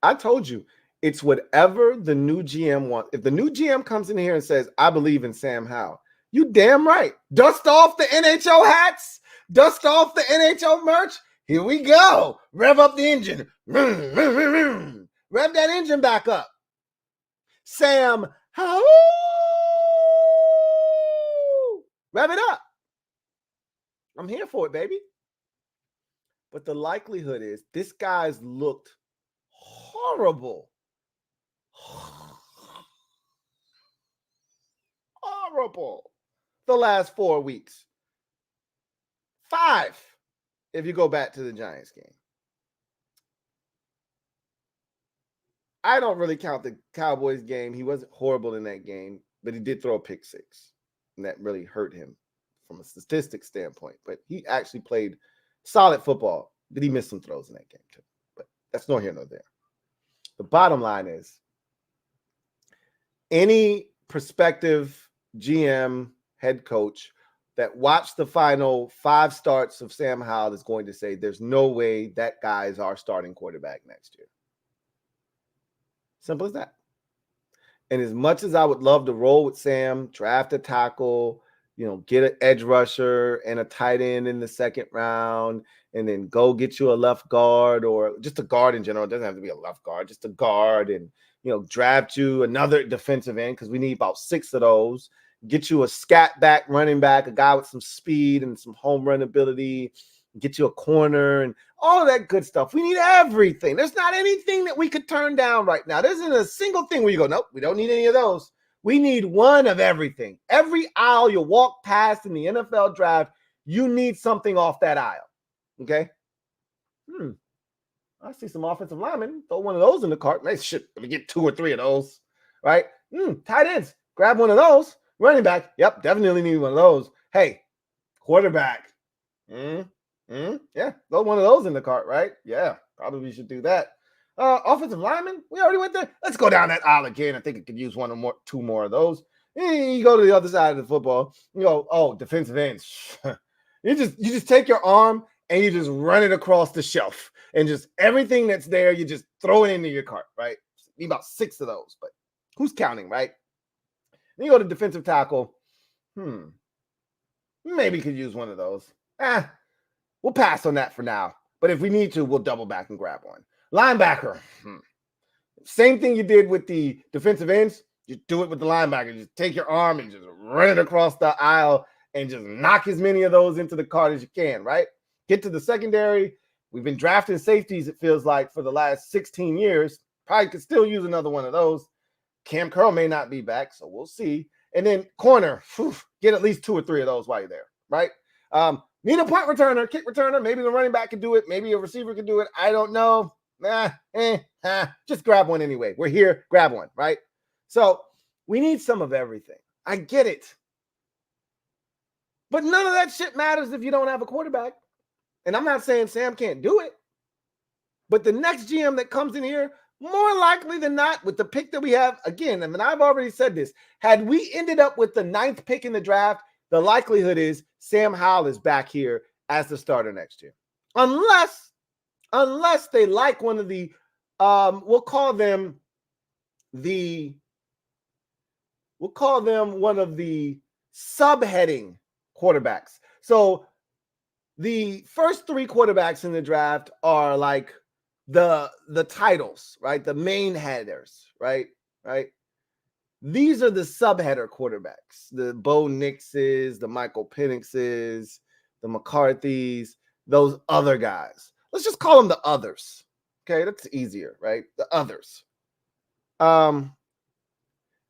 I told you, It's whatever the new GM wants. If the new GM comes in here and says, I believe in Sam Howell, you damn right. Dust off the NHL hats, dust off the NHL merch. Here we go. Rev up the engine. Rev that engine back up. Sam Howell. Rev it up. I'm here for it, baby. But the likelihood is this guy's looked horrible. Horrible the last 4 weeks. 5 if you go back to the Giants game. I don't really count the Cowboys game. He wasn't horrible in that game, but he did throw a pick 6. And that really hurt him from a statistics standpoint. But he actually played solid football. But he missed some throws in that game too. But that's nor here nor there. The bottom line is any prospective GM, head coach that watched the final 5 starts of Sam Howell is going to say there's no way that guy is our starting quarterback next year. Simple as that. And as much as I would love to roll with Sam, draft a tackle, get an edge rusher and a tight end in the second round, and then go get you a left guard or just a guard in general. It doesn't have to be a left guard, just a guard, and draft you another defensive end because we need about 6 of those. Get you a scat back running back, a guy with some speed and some home run ability. Get you a corner and all of that good stuff. We need everything. There's not anything that we could turn down right now. There isn't a single thing where you go, nope, we don't need any of those. We need one of everything. Every aisle you walk past in the NFL draft, you need something off that aisle. Okay? I see some offensive linemen. Throw one of those in the cart. Let me get 2 or 3 of those. Right? Tight ends. Grab one of those. Running back. Yep, definitely need one of those. Hey, quarterback. Yeah, throw one of those in the cart, right? Yeah, probably should do that. Offensive lineman, we already went there. Let's go down that aisle again. I think it could use 1 or more, 2 more of those. You go to the other side of the football. You go, oh, defensive ends. you just take your arm and you just run it across the shelf, and just everything that's there, you just throw it into your cart, right? Need about 6 of those, but who's counting, right? Then you go to defensive tackle. Maybe could use one of those. We'll pass on that for now. But if we need to, we'll double back and grab one. Linebacker. Same thing you did with the defensive ends. You do it with the linebacker. Just take your arm and just run it across the aisle and just knock as many of those into the cart as you can, right? Get to the secondary. We've been drafting safeties, it feels like, for the last 16 years. Probably could still use another one of those. Cam Curl may not be back, so we'll see. And then corner, get at least 2 or 3 of those while you're there, right? Need a punt returner, kick returner. Maybe the running back can do it. Maybe a receiver can do it. I don't know. Just grab one anyway. We're here. Grab one, right? So we need some of everything. I get it. But none of that shit matters if you don't have a quarterback. And I'm not saying Sam can't do it. But the next GM that comes in here, more likely than not, with the pick that we have, again, I mean, I've already said this. Had we ended up with the 9th pick in the draft, the likelihood is Sam Howell is back here as the starter next year. Unless they like one of the, we'll call them one of the subheading quarterbacks. So the first 3 quarterbacks in the draft are like the titles, right? The main headers, right? These are the subheader quarterbacks, the Bo Nixes, the Michael Penixes, the McCarthys, those other guys. Let's just call them the others. Okay, that's easier, right? The others.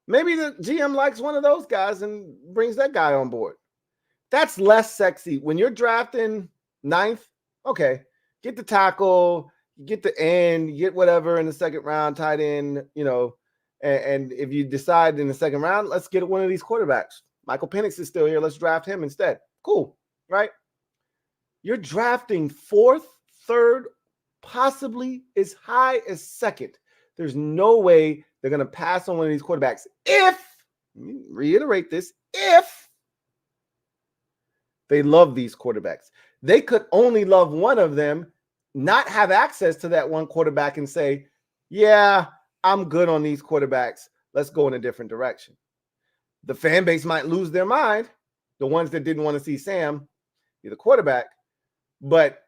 Maybe the GM likes one of those guys and brings that guy on board. That's less sexy. When you're drafting 9th, okay, get the tackle, get the end, get whatever in the second round, tight end, and if you decide in the second round, let's get one of these quarterbacks. Michael Penix is still here. Let's draft him instead. Cool, right? You're drafting 4th, 3rd, possibly as high as 2nd. There's no way they're going to pass on one of these quarterbacks if, let me reiterate this, if they love these quarterbacks. They could only love one of them, not have access to that one quarterback and say, yeah, I'm good on these quarterbacks. Let's go in a different direction. The fan base might lose their mind, the ones that didn't want to see Sam be the quarterback. But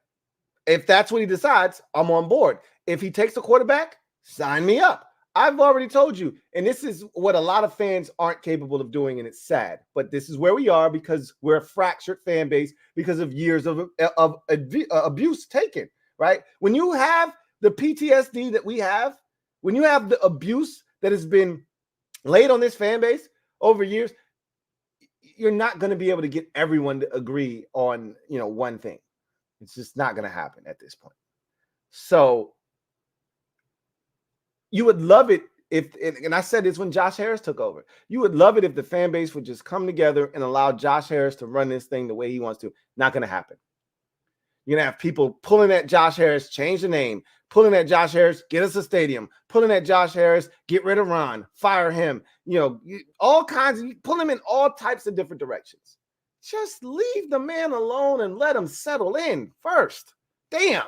if that's what he decides, I'm on board. If he takes a quarterback, sign me up. I've already told you, and this is what a lot of fans aren't capable of doing, and it's sad. But this is where we are because we're a fractured fan base because of years of abuse taken, right? When you have the PTSD that we have, when you have the abuse that has been laid on this fan base over years, you're not going to be able to get everyone to agree on, one thing. It's just not going to happen at this point. So you would love it if, and I said this when Josh Harris took over, you would love it if the fan base would just come together and allow Josh Harris to run this thing the way he wants to. Not going to happen. You're going to have people pulling at Josh Harris, change the name, pulling at Josh Harris, get us a stadium, pulling at Josh Harris, get rid of Ron, fire him, all kinds of, pull him in all types of different directions. Just leave the man alone and let him settle in first. Damn.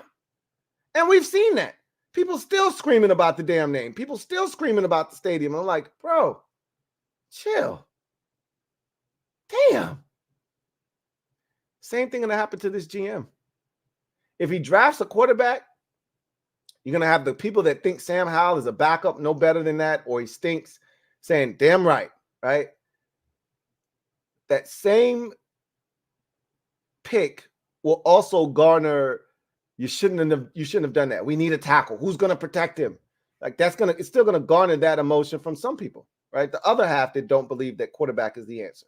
And we've seen that. People still screaming about the damn name. People still screaming about the stadium. I'm like, bro, chill. Damn. Same thing going to happen to this GM. If he drafts a quarterback, you're going to have the people that think Sam Howell is a backup, no better than that, or he stinks, saying, damn right, right? That same pick will also garner, you shouldn't have done that. We need a tackle. Who's going to protect him? Like it's still going to garner that emotion from some people, right? The other half that don't believe that quarterback is the answer,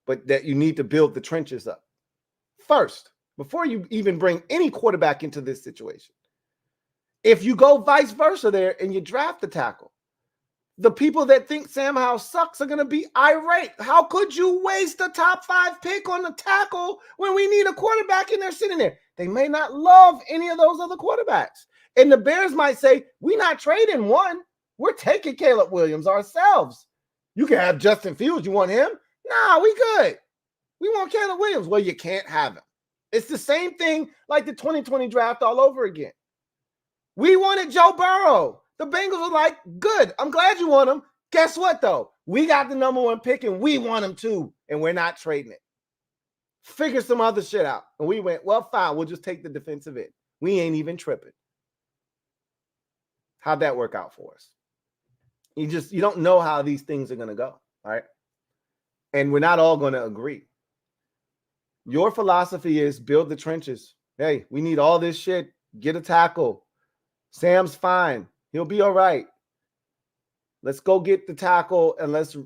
but that you need to build the trenches up first before you even bring any quarterback into this situation. If you go vice versa there and you draft the tackle, the people that think Sam Howell sucks are going to be irate. How could you waste a top 5 pick on the tackle when we need a quarterback and they're sitting there? They may not love any of those other quarterbacks. And the Bears might say, we're not trading one. We're taking Caleb Williams ourselves. You can have Justin Fields. You want him? Nah, we good. We want Caleb Williams. Well, you can't have him. It's the same thing like the 2020 draft all over again. We wanted Joe Burrow. The Bengals were like, good, I'm glad you want him. Guess what, though? We got the number 1 pick, and we want him too, and we're not trading it. Figure some other shit out. And we went, well, fine, we'll just take the defensive end. We ain't even tripping. How'd that work out for us? You don't know how these things are going to go, all right? And we're not all going to agree. Your philosophy is build the trenches. Hey, we need all this shit. Get a tackle. Sam's fine. He'll be all right. Let's go get the tackle and let's,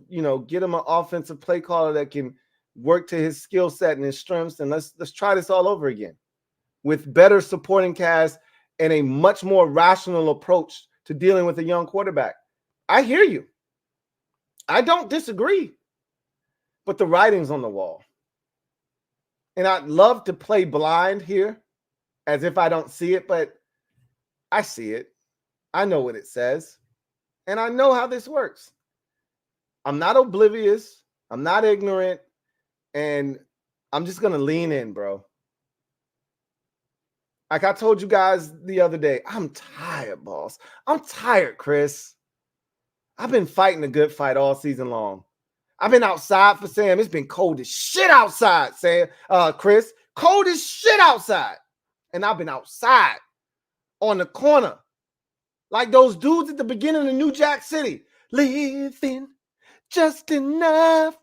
get him an offensive play caller that can work to his skill set and his strengths. And let's try this all over again with better supporting cast and a much more rational approach to dealing with a young quarterback. I hear you. I don't disagree, but the writing's on the wall. And I'd love to play blind here as if I don't see it, but I see it. I know what it says, and I know how this works. I'm not oblivious. I'm not ignorant, and I'm just going to lean in, bro. Like I told you guys the other day, I'm tired, boss. I'm tired, Chris. I've been fighting a good fight all season long. I've been outside for Sam. It's been cold as shit outside, Sam. Chris, cold as shit outside. And I've been outside on the corner like those dudes at the beginning of New Jack City. Living just enough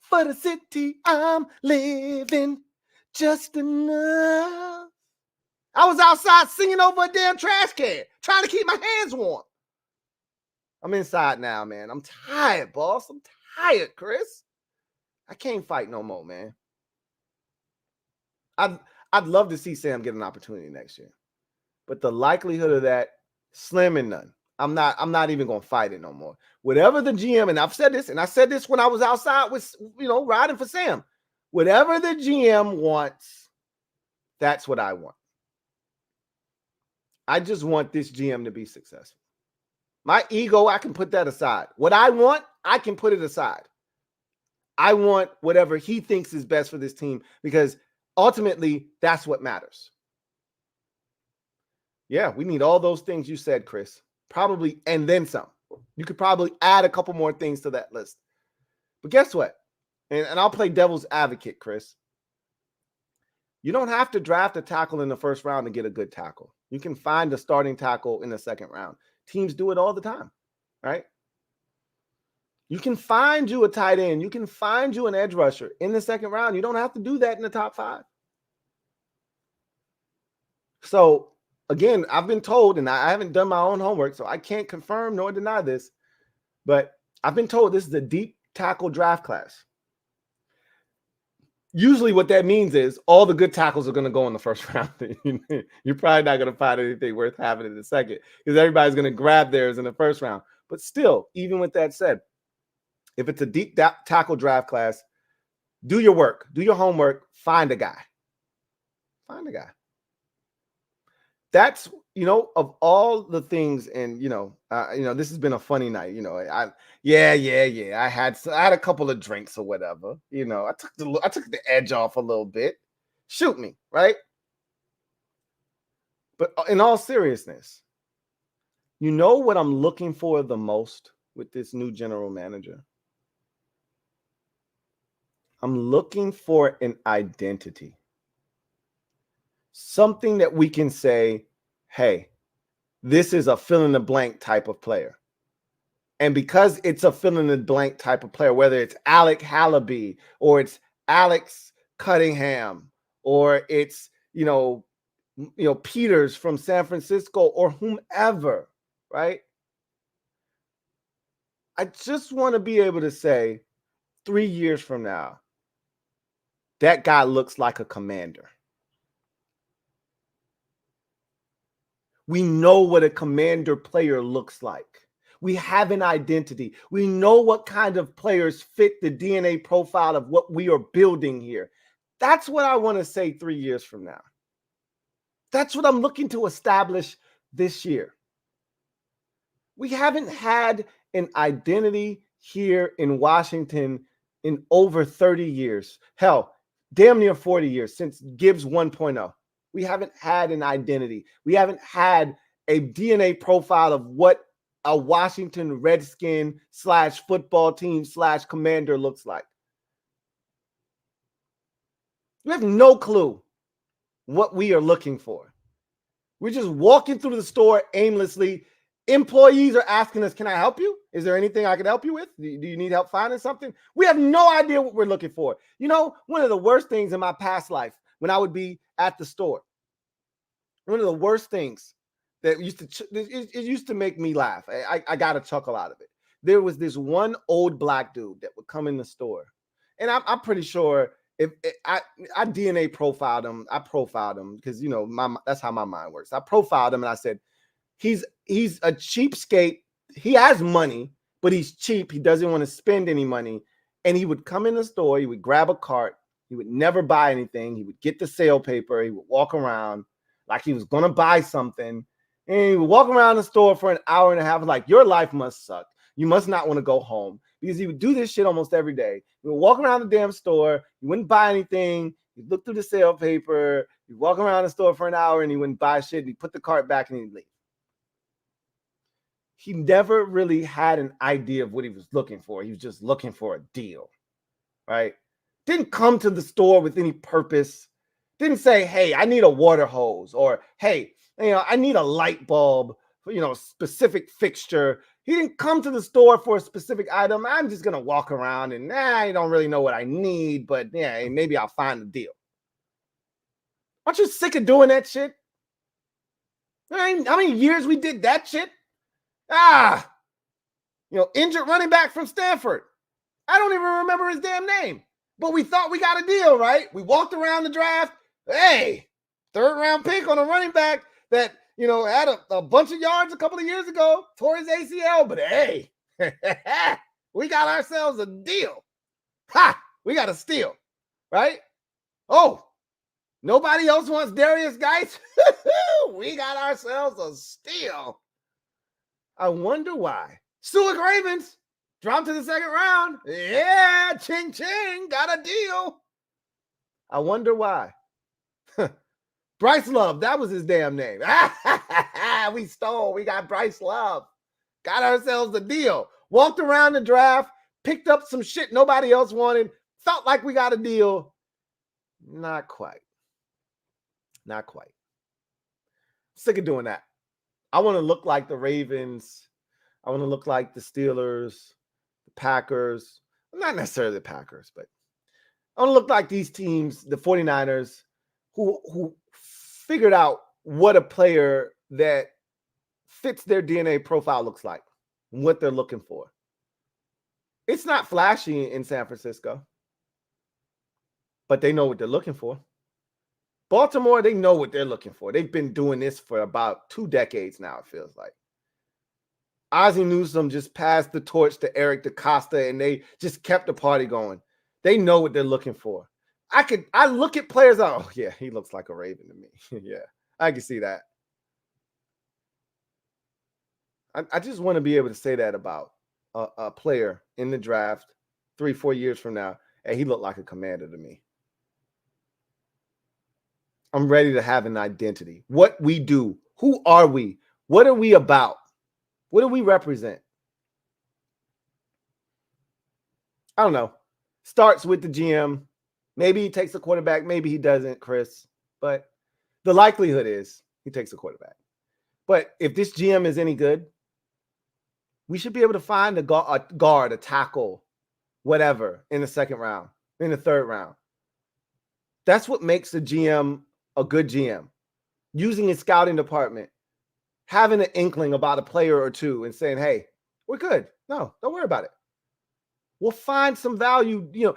for the city I'm living. Just enough. I was outside singing over a damn trash can, trying to keep my hands warm. I'm inside now, man. I'm tired, boss. I'm tired, Chris. I can't fight no more, man. I'd love to see Sam get an opportunity next year, but the likelihood of that, slim and none. I'm not even gonna fight it no more. Whatever the GM, and I've said this, and I said this when I was outside with riding for Sam. Whatever the GM wants, that's what I want. I just want this GM to be successful. My ego, I can put that aside. What I want, I can put it aside. I want whatever he thinks is best for this team because ultimately that's what matters. Yeah, we need all those things you said, Chris. Probably, and then some. You could probably add a couple more things to that list. But guess what? And I'll play devil's advocate, Chris. You don't have to draft a tackle in the first round to get a good tackle. You can find a starting tackle in the second round. Teams do it all the time, right? You can find you a tight end. You can find you an edge rusher in the second round. You don't have to do that in the top 5. So, again, I've been told, and I haven't done my own homework, so I can't confirm nor deny this, but I've been told this is a deep tackle draft class. Usually what that means is all the good tackles are going to go in the first round. You're probably not going to find anything worth having in the second because everybody's going to grab theirs in the first round. But still, even with that said, if it's a deep tackle draft class, do your work, do your homework, find a guy. Find a guy. That's, of all the things, and this has been a funny night. I had a couple of drinks or whatever. I took the edge off a little bit. Shoot me, right? But in all seriousness, what I'm looking for the most with this new general manager? I'm looking for an identity. Something that we can say, hey, this is a fill-in-the-blank type of player. And because it's a fill-in-the-blank type of player, whether it's Alec Hallaby or it's Alex Cunningham or it's, Peters from San Francisco or whomever, right? I just want to be able to say 3 years from now, that guy looks like a commander. We know what a commander player looks like. We have an identity. We know what kind of players fit the DNA profile of what we are building here. That's what I want to say 3 years from now. That's what I'm looking to establish this year. We haven't had an identity here in Washington in over 30 years. Hell, damn near 40 years since Gibbs 1.0. We haven't had an identity. We haven't had a DNA profile of what a Washington Redskin / football team / commander looks like. We have no clue what we are looking for. We're just walking through the store aimlessly. Employees are asking us, can I help you? Is there anything I can help you with? Do you need help finding something? We have no idea what we're looking for. One of the worst things in my past life, when I would be at the store, one of the worst things that used to make me laugh. I got a chuckle out of it. There was this one old black dude that would come in the store, and I'm pretty sure if I DNA profiled him, I profiled him because that's how my mind works. I profiled him and I said, he's a cheapskate. He has money, but he's cheap. He doesn't want to spend any money. And he would come in the store. He would grab a cart. He would never buy anything. He would get the sale paper. He would walk around like he was going to buy something. And he would walk around the store for an hour and a half. Like, your life must suck. You must not want to go home. Because he would do this shit almost every day. He would walk around the damn store. He wouldn't buy anything. He'd look through the sale paper. He'd walk around the store for an hour and he wouldn't buy shit. He'd put the cart back and he'd leave. He never really had an idea of what he was looking for. He was just looking for a deal, right? Didn't come to the store with any purpose. Didn't say, hey, I need a water hose, or hey, I need a light bulb for, specific fixture. He didn't come to the store for a specific item. I'm just going to walk around and I don't really know what I need, but yeah, maybe I'll find a deal. Aren't you sick of doing that shit? How many years we did that shit? Injured running back from Stanford. I don't even remember his damn name, but we thought we got a deal, right? We walked around the draft. Hey, 3rd round pick on a running back that, had a bunch of yards a couple of years ago, tore his ACL, but hey, we got ourselves a deal. We got a steal, right? Oh, nobody else wants Darius Geis? We got ourselves a steal. I wonder why. Stewart Ravens dropped to the 2nd round. Yeah, ching ching, got a deal. I wonder why. Bryce Love, that was his damn name. we stole. We got Bryce Love. Got ourselves a deal. Walked around the draft, picked up some shit nobody else wanted. Felt like we got a deal. Not quite. Not quite. Sick of doing that. I want to look like the Ravens. I want to look like the Steelers, the Packers. Not necessarily the Packers, but I want to look like these teams, the 49ers, who figured out what a player that fits their DNA profile looks like and what they're looking for. It's not flashy in San Francisco, but they know what they're looking for. Baltimore, they know what they're looking for. They've been doing this for about 2 decades now, it feels like. Ozzie Newsome just passed the torch to Eric DaCosta, and they just kept the party going. They know what they're looking for. I look at players, oh, yeah, he looks like a Raven to me. Yeah, I can see that. I just want to be able to say that about a player in the draft 3-4 years from now, and he looked like a Commander to me. I'm ready to have an identity. What we do. Who are we? What are we about? What do we represent? I don't know. Starts with the GM. Maybe he takes a quarterback. Maybe he doesn't, Chris. But the likelihood is he takes a quarterback. But if this GM is any good, we should be able to find a guard, a tackle, whatever, in the second round, in the third round. That's what makes a GM a good GM. Using his scouting department, having an inkling about a player or two and saying, hey, we're good. No, don't worry about it. We'll find some value. You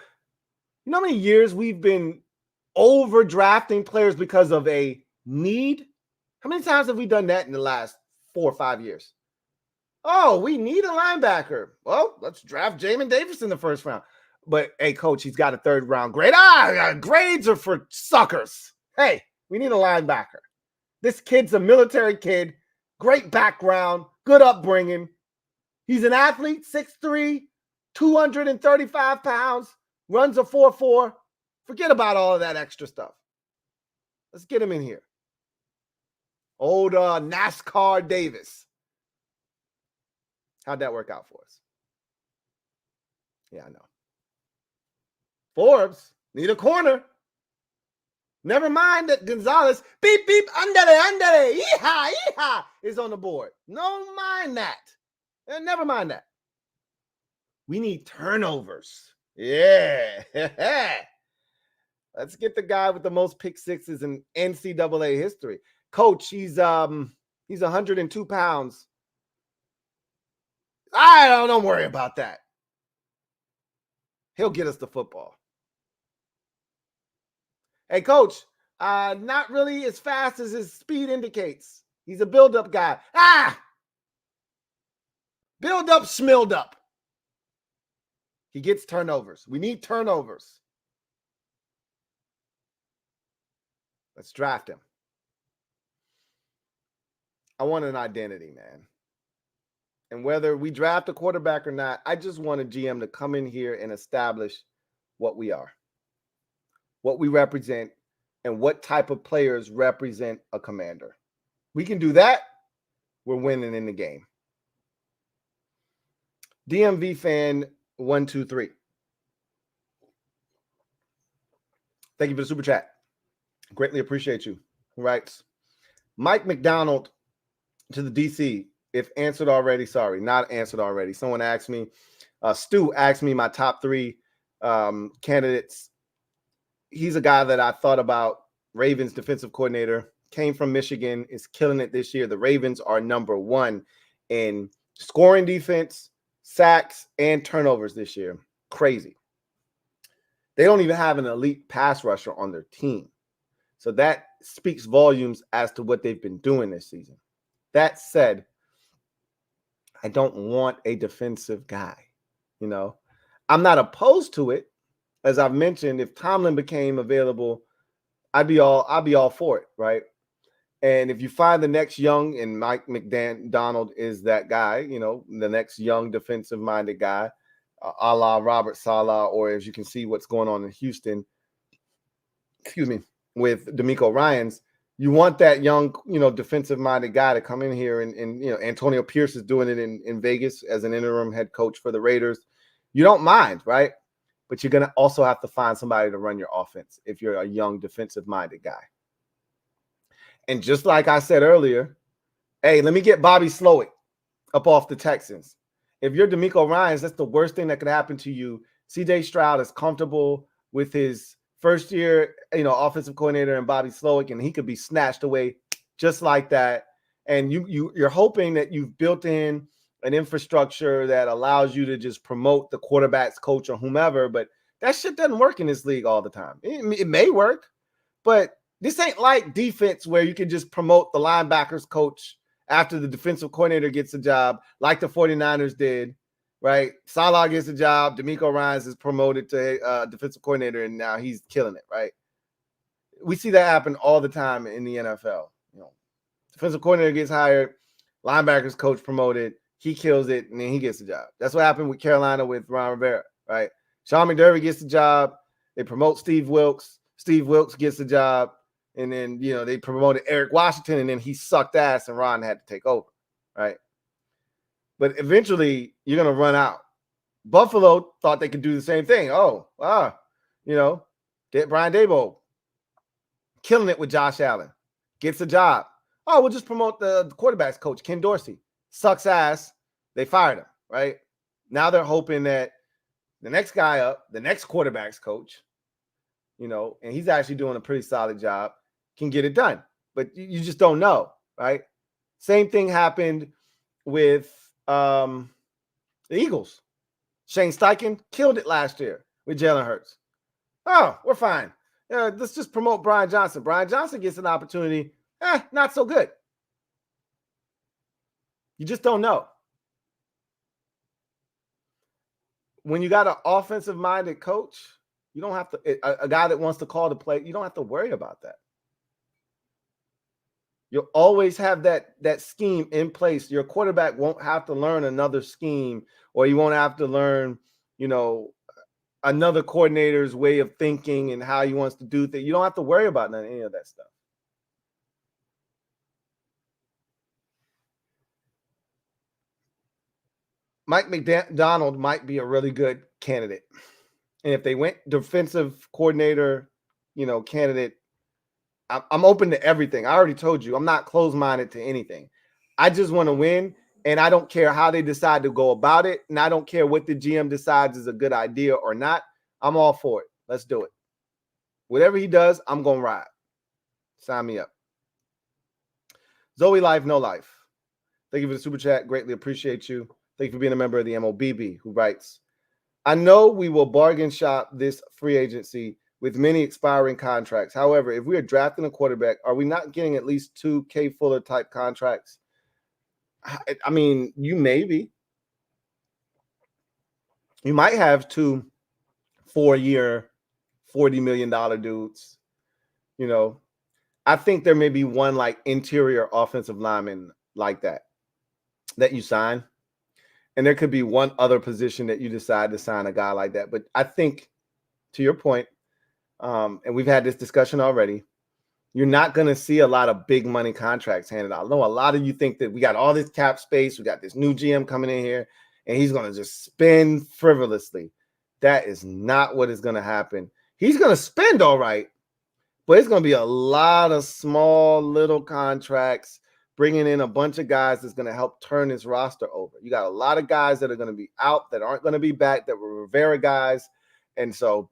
know how many years we've been overdrafting players because of a need? How many times have we done that in the last 4 or 5 years? Oh, we need a linebacker. Well, let's draft Jamin Davis in the first round. But, hey, coach, he's got a third round grade. Grades are for suckers. Hey, we need a linebacker. This kid's a military kid. Great background. Good upbringing. He's an athlete, 6'3", 235 pounds, runs a 4.4. Forget about all of that extra stuff. Let's get him in here. Old NASCAR Davis. How'd that work out for us? Yeah, I know. Forbes, need a corner. Never mind that Gonzalez, beep, beep, andere, yeehaw, yeehaw, is on the board. No mind that. Never mind that. We need turnovers. Yeah. Let's get the guy with the most pick sixes in NCAA history. Coach, he's 102 pounds. Don't worry about that. He'll get us the football. Hey, coach, not really as fast as his speed indicates. He's a build-up guy. Build up, smilled up. He gets turnovers. We need turnovers. Let's draft him. I want an identity, man. And whether we draft a quarterback or not, I just want a GM to come in here and establish what we are, what we represent, and what type of players represent a Commander. We can do that, we're winning in the game. DMV fan 123. Thank you for the super chat. Greatly appreciate you. Who writes, Mike McDonald to the DC. If answered already, sorry, not answered already. Someone asked me, Stu asked me my top 3 candidates. He's a guy that I thought about, Ravens defensive coordinator, came from Michigan, is killing it this year. The Ravens are number 1 in scoring defense, sacks, and turnovers this year. Crazy. They don't even have an elite pass rusher on their team. So that speaks volumes as to what they've been doing this season. That said, I don't want a defensive guy. I'm not opposed to it. As I've mentioned, if Tomlin became available, I'd be all for it, right? And if you find the next young, and Mike McDonald is that guy, the next young defensive-minded guy, a la Robert Saleh, or as you can see what's going on in Houston, with DeMeco Ryans, You want that young, defensive-minded guy to come in here and Antonio Pierce is doing it in Vegas as an interim head coach for the Raiders. You don't mind, right? But you're going to also have to find somebody to run your offense if you're a young defensive-minded guy. And just like I said earlier, hey, let me get Bobby Slowick up off the Texans. If you're DeMeco Ryans, that's the worst thing that could happen to you. CJ Stroud is comfortable with his first year, offensive coordinator and Bobby Slowick, and he could be snatched away just like that. And you're hoping that you've built in an infrastructure that allows you to just promote the quarterback's coach or whomever, but that shit doesn't work in this league all the time. It may work, but this ain't like defense where you can just promote the linebackers coach after the defensive coordinator gets a job, like the 49ers did, right? Salah gets a job. DeMeco Ryans is promoted to defensive coordinator, and now he's killing it, right? We see that happen all the time in the NFL. Defensive coordinator gets hired, linebackers coach promoted, he kills it, and then he gets the job. That's what happened with Carolina with Ron Rivera, right? Sean McDermott gets the job. They promote Steve Wilkes. Steve Wilkes gets the job. And then, they promoted Eric Washington, and then he sucked ass, and Ron had to take over, right? But eventually, you're going to run out. Buffalo thought they could do the same thing. Get Brian Daboll. Killing it with Josh Allen. Gets a job. Oh, we'll just promote the quarterback's coach, Ken Dorsey. Sucks ass. They fired him, right? Now they're hoping that the next guy up, the next quarterback's coach, and he's actually doing a pretty solid job, can get it done. But you just don't know, right? Same thing happened with the Eagles. Shane Steichen killed it last year with Jalen Hurts. Oh, we're fine. Let's just promote Brian Johnson. Brian Johnson gets an opportunity. Not so good. You just don't know. When you got an offensive-minded coach, you don't have to, a guy that wants to call the play, you don't have to worry about that. You'll always have that scheme in place. Your quarterback won't have to learn another scheme, or you won't have to learn, another coordinator's way of thinking and how he wants to do things. You don't have to worry about any of that stuff. Mike McDonald might be a really good candidate. And if they went defensive coordinator, candidate, I'm open to everything. I already told you, I'm not closed-minded to anything. I just want to win, and I don't care how they decide to go about it, and I don't care what the GM decides is a good idea or not. I'm all for it. Let's do it. Whatever he does, I'm going to ride. Sign me up. Zoe Life, No Life. Thank you for the super chat. Greatly appreciate you. Thank you for being a member of the MOBB, who writes, I know we will bargain shop this free agency with many expiring contracts. However, if we are drafting a quarterback, are we not getting at least 2 K Fuller type contracts? I mean, you maybe. You might have 2 4-year, $40 million dudes. I think there may be one like interior offensive lineman like that you sign. And there could be one other position that you decide to sign a guy like that. But I think, to your point, and we've had this discussion already, you're not going to see a lot of big money contracts handed out. I know a lot of you think that we got all this cap space. We got this new GM coming in here, and he's going to just spend frivolously. That is not what is going to happen. He's going to spend all right, but it's going to be a lot of small little contracts, bringing in a bunch of guys that's going to help turn this roster over. You got a lot of guys that are going to be out, that aren't going to be back, that were Rivera guys. And so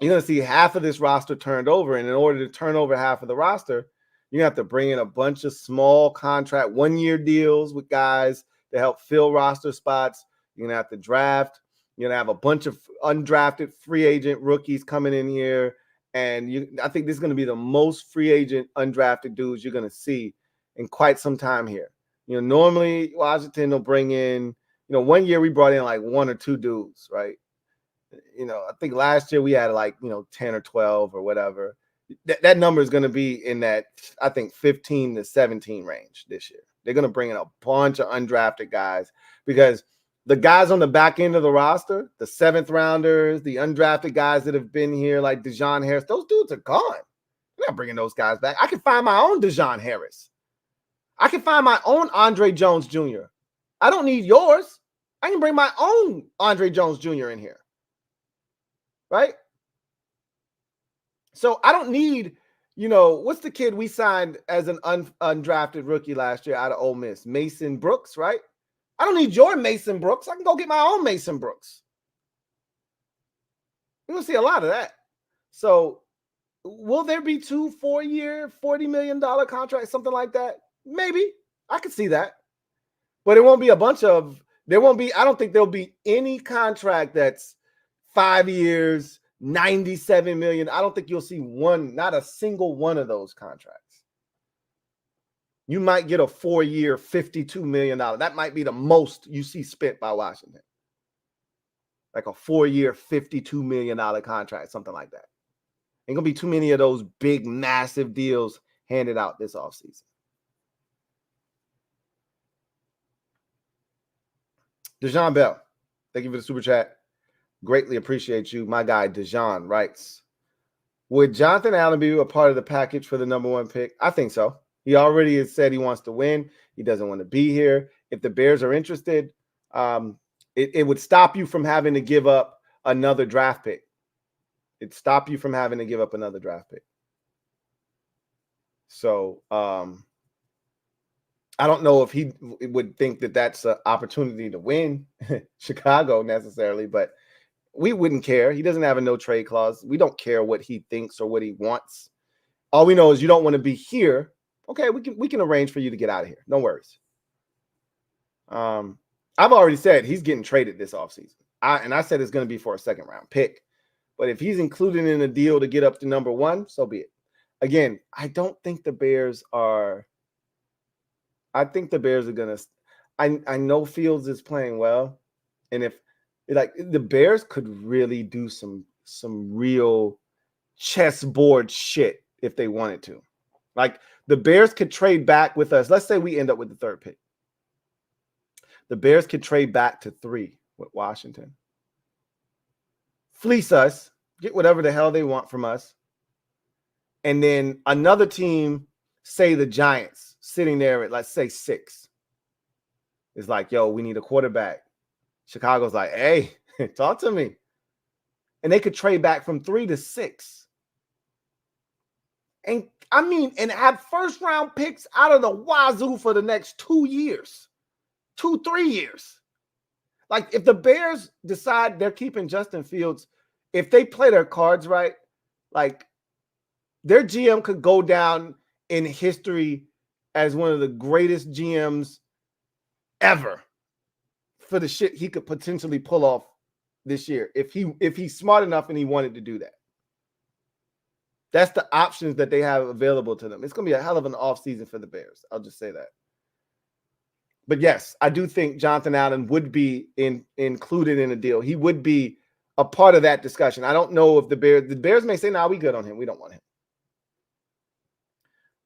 you're going to see half of this roster turned over. And in order to turn over half of the roster, you have to bring in a bunch of small contract, 1-year deals with guys to help fill roster spots. You're going to have to draft. You're going to have a bunch of undrafted free agent rookies coming in here. And I think this is going to be the most free agent undrafted dudes you're going to see in quite some time here. Normally Washington will bring in, 1 year we brought in like 1 or 2 dudes, right? I think last year we had like, 10 or 12 or whatever. That number is going to be in that, I think, 15 to 17 range this year. They're going to bring in a bunch of undrafted guys because the guys on the back end of the roster, the 7th rounders, the undrafted guys that have been here like Dejon Harris, those dudes are gone. They're not bringing those guys back. I can find my own Dejon Harris. I can find my own Andre Jones Jr. I don't need yours. I can bring my own Andre Jones Jr. in here. Right? So I don't need, what's the kid we signed as an undrafted rookie last year out of Ole Miss? Mason Brooks, right? I don't need your Mason Brooks. I can go get my own Mason Brooks. You're going to see a lot of that. So will there be 2 4-year, $40 million contracts, something like that? Maybe. I could see that. But it won't be I don't think there'll be any contract that's 5 years, $97 million. I don't think you'll see not a single one of those contracts. You might get a 4-year, $52 million. That might be the most you see spent by Washington. Like a 4-year, $52 million contract, something like that. Ain't gonna be too many of those big, massive deals handed out this offseason. Dejon Bell, thank you for the super chat. Greatly appreciate you. My guy, Dejon, writes, would Jonathan Allen be a part of the package for the number 1 pick? I think so. He already has said he wants to win. He doesn't want to be here. If the Bears are interested, it would stop you from having to give up another draft pick. It'd stop you from having to give up another draft pick. So I don't know if he would think that that's an opportunity to win Chicago necessarily, but we wouldn't care. He doesn't have a no trade clause. We don't care what he thinks or what he wants. All we know is you don't want to be here. Okay, we can arrange for you to get out of here. No worries. I've already said he's getting traded this offseason. I said it's going to be for a 2nd round pick. But if he's included in a deal to get up to number 1, so be it. Again, I don't think the Bears are. I think the Bears are going to. I know Fields is playing well. And if the Bears could really do some real chessboard shit if they wanted to. Like the Bears could trade back with us. Let's say we end up with the 3rd pick. The Bears could trade back to 3 with Washington. Fleece us, get whatever the hell they want from us. And then another team, say the Giants, sitting there at, let's say, 6, is like, yo, we need a quarterback. Chicago's like, hey, talk to me. And they could trade back from 3 to 6. And have 1st round picks out of the wazoo for the next 2 years, 3 years. Like if the Bears decide they're keeping Justin Fields, if they play their cards right, like their GM could go down in history as one of the greatest GMs ever for the shit he could potentially pull off this year if he's smart enough and he wanted to do that. That's the options that they have available to them. It's going to be a hell of an offseason for the Bears. I'll just say that. But yes, I do think Jonathan Allen would be included in a deal. He would be a part of that discussion. I don't know if the Bears may say, nah, we good on him. We don't want him.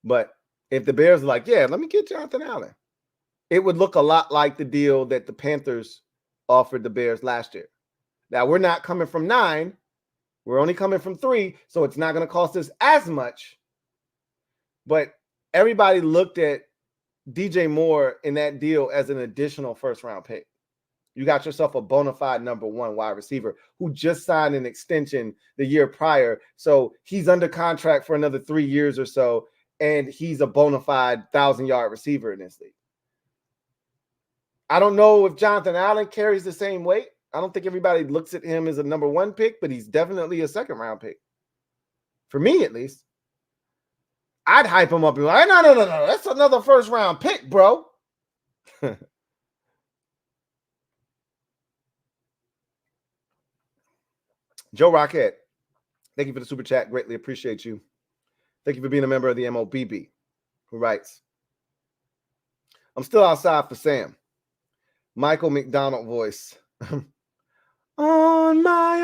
But if the Bears are like, yeah, let me get Jonathan Allen, it would look a lot like the deal that the Panthers offered the Bears last year. Now, we're not coming from 9. We're only coming from 3, so it's not going to cost us as much. But everybody looked at DJ Moore in that deal as an additional 1st round pick. You got yourself a bona fide number 1 wide receiver who just signed an extension the year prior. So he's under contract for another 3 years or so, and he's a bona fide 1,000-yard receiver in this league. I don't know if Jonathan Allen carries the same weight. I don't think everybody looks at him as a number 1 pick, but he's definitely a 2nd round pick. For me, at least. I'd hype him up and be like, no. That's another 1st round pick, bro. Joe Rockett, thank you for the super chat. Greatly appreciate you. Thank you for being a member of the MOBB, who writes, I'm still outside for Sam. Michael McDonald voice. On my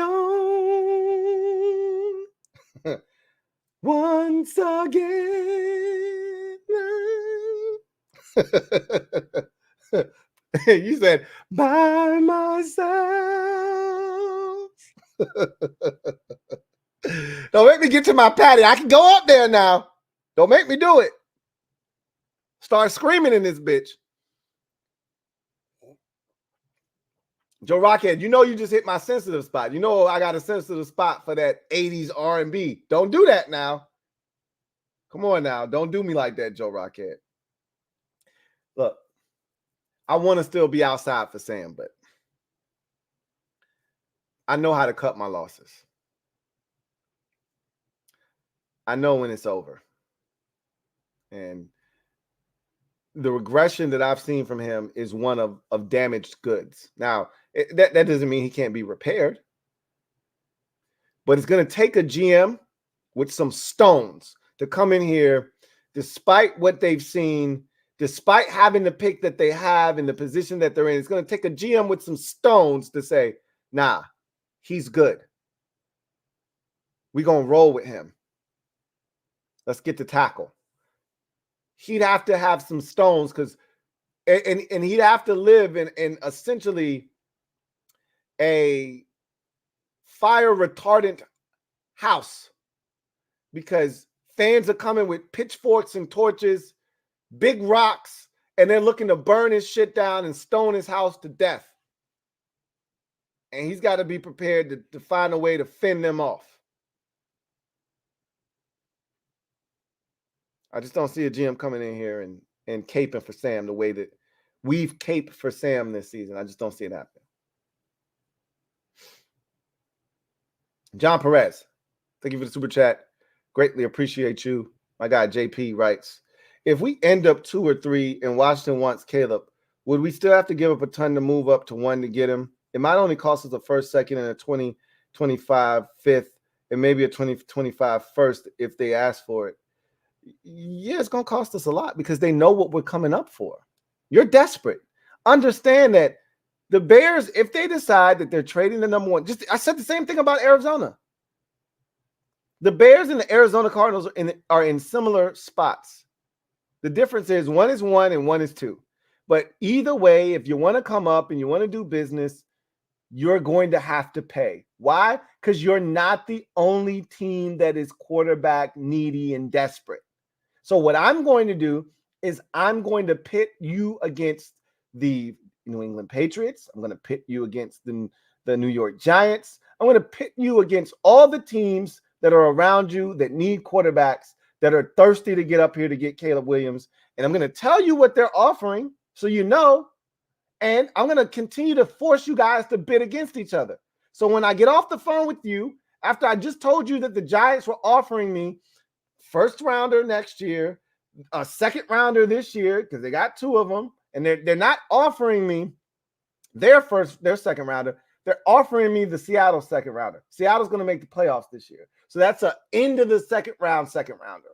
own. Once again. You said, by myself. Don't make me get to my patio. I can go up there now. Don't make me do it. Start screaming in this bitch. Joe Rockhead, you know you just hit my sensitive spot. You know I got a sensitive spot for that 80s R&B. Don't do that now. Come on now. Don't do me like that, Joe Rockhead. Look, I want to still be outside for Sam, but I know how to cut my losses. I know when it's over. And the regression that I've seen from him is one of damaged goods. Now, that doesn't mean he can't be repaired. But it's going to take a GM with some stones to come in here, despite what they've seen, despite having the pick that they have in the position that they're in. It's going to take a GM with some stones to say, nah, he's good. We're going to roll with him. Let's get the tackle. He'd have to have some stones because, and he'd have to live in essentially a fire retardant house because fans are coming with pitchforks and torches, big rocks, and they're looking to burn his shit down and stone his house to death. And he's got to be prepared to find a way to fend them off. I just don't see a GM coming in here and caping for Sam the way that we've caped for Sam this season. I just don't see it happening. John Perez, thank you for the super chat. Greatly appreciate you. My guy JP writes, if we end up 2 or 3 and Washington wants Caleb, would we still have to give up a ton to move up to 1 to get him? It might only cost us a first, second, and a 2025 fifth, and maybe a 2025 first if they ask for it. Yeah, it's going to cost us a lot because they know what we're coming up for. You're desperate. Understand that the Bears, if they decide that they're trading the number 1, I said the same thing about Arizona. The Bears and the Arizona Cardinals are in similar spots. The difference is one is 1 and 1 is 2. But either way, if you want to come up and you want to do business, you're going to have to pay. Why? Because you're not the only team that is quarterback needy and desperate. So what I'm going to do is I'm going to pit you against the New England Patriots. I'm going to pit you against the New York Giants. I'm going to pit you against all the teams that are around you that need quarterbacks, that are thirsty to get up here to get Caleb Williams. And I'm going to tell you what they're offering so you know. And I'm going to continue to force you guys to bid against each other. So when I get off the phone with you, after I just told you that the Giants were offering me first rounder next year, a second rounder this year, because they got 2 of them, and they're not offering me their second rounder. They're offering me the Seattle second rounder. Seattle's going to make the playoffs this year. So that's an end of the second rounder.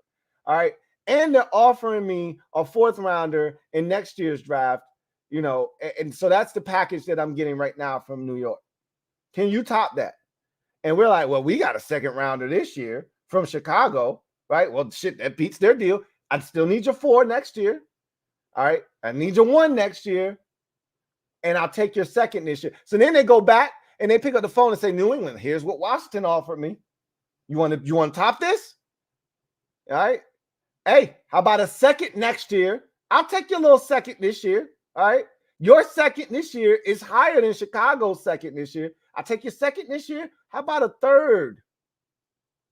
All right. And they're offering me a 4th rounder in next year's draft, you know, and so that's the package that I'm getting right now from New York. Can you top that? And we're like, well, we got a second rounder this year from Chicago, right? Well, shit, that beats their deal. I still need your 4 next year. All right. I need your 1 next year. And I'll take your second this year. So then they go back and they pick up the phone and say, New England, here's what Washington offered me. You want to top this? All right. Hey, how about a second next year? I'll take your little second this year. All right. Your second this year is higher than Chicago's second this year. I'll take your second this year. How about a 3rd